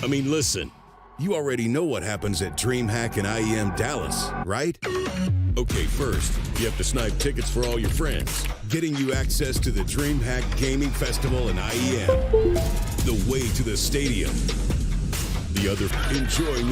I mean, listen, you already know what happens at DreamHack and IEM Dallas, right? Okay, first, you have to snipe tickets for all your friends, getting you access to the DreamHack Gaming Festival and IEM, the way to the stadium, the other enjoying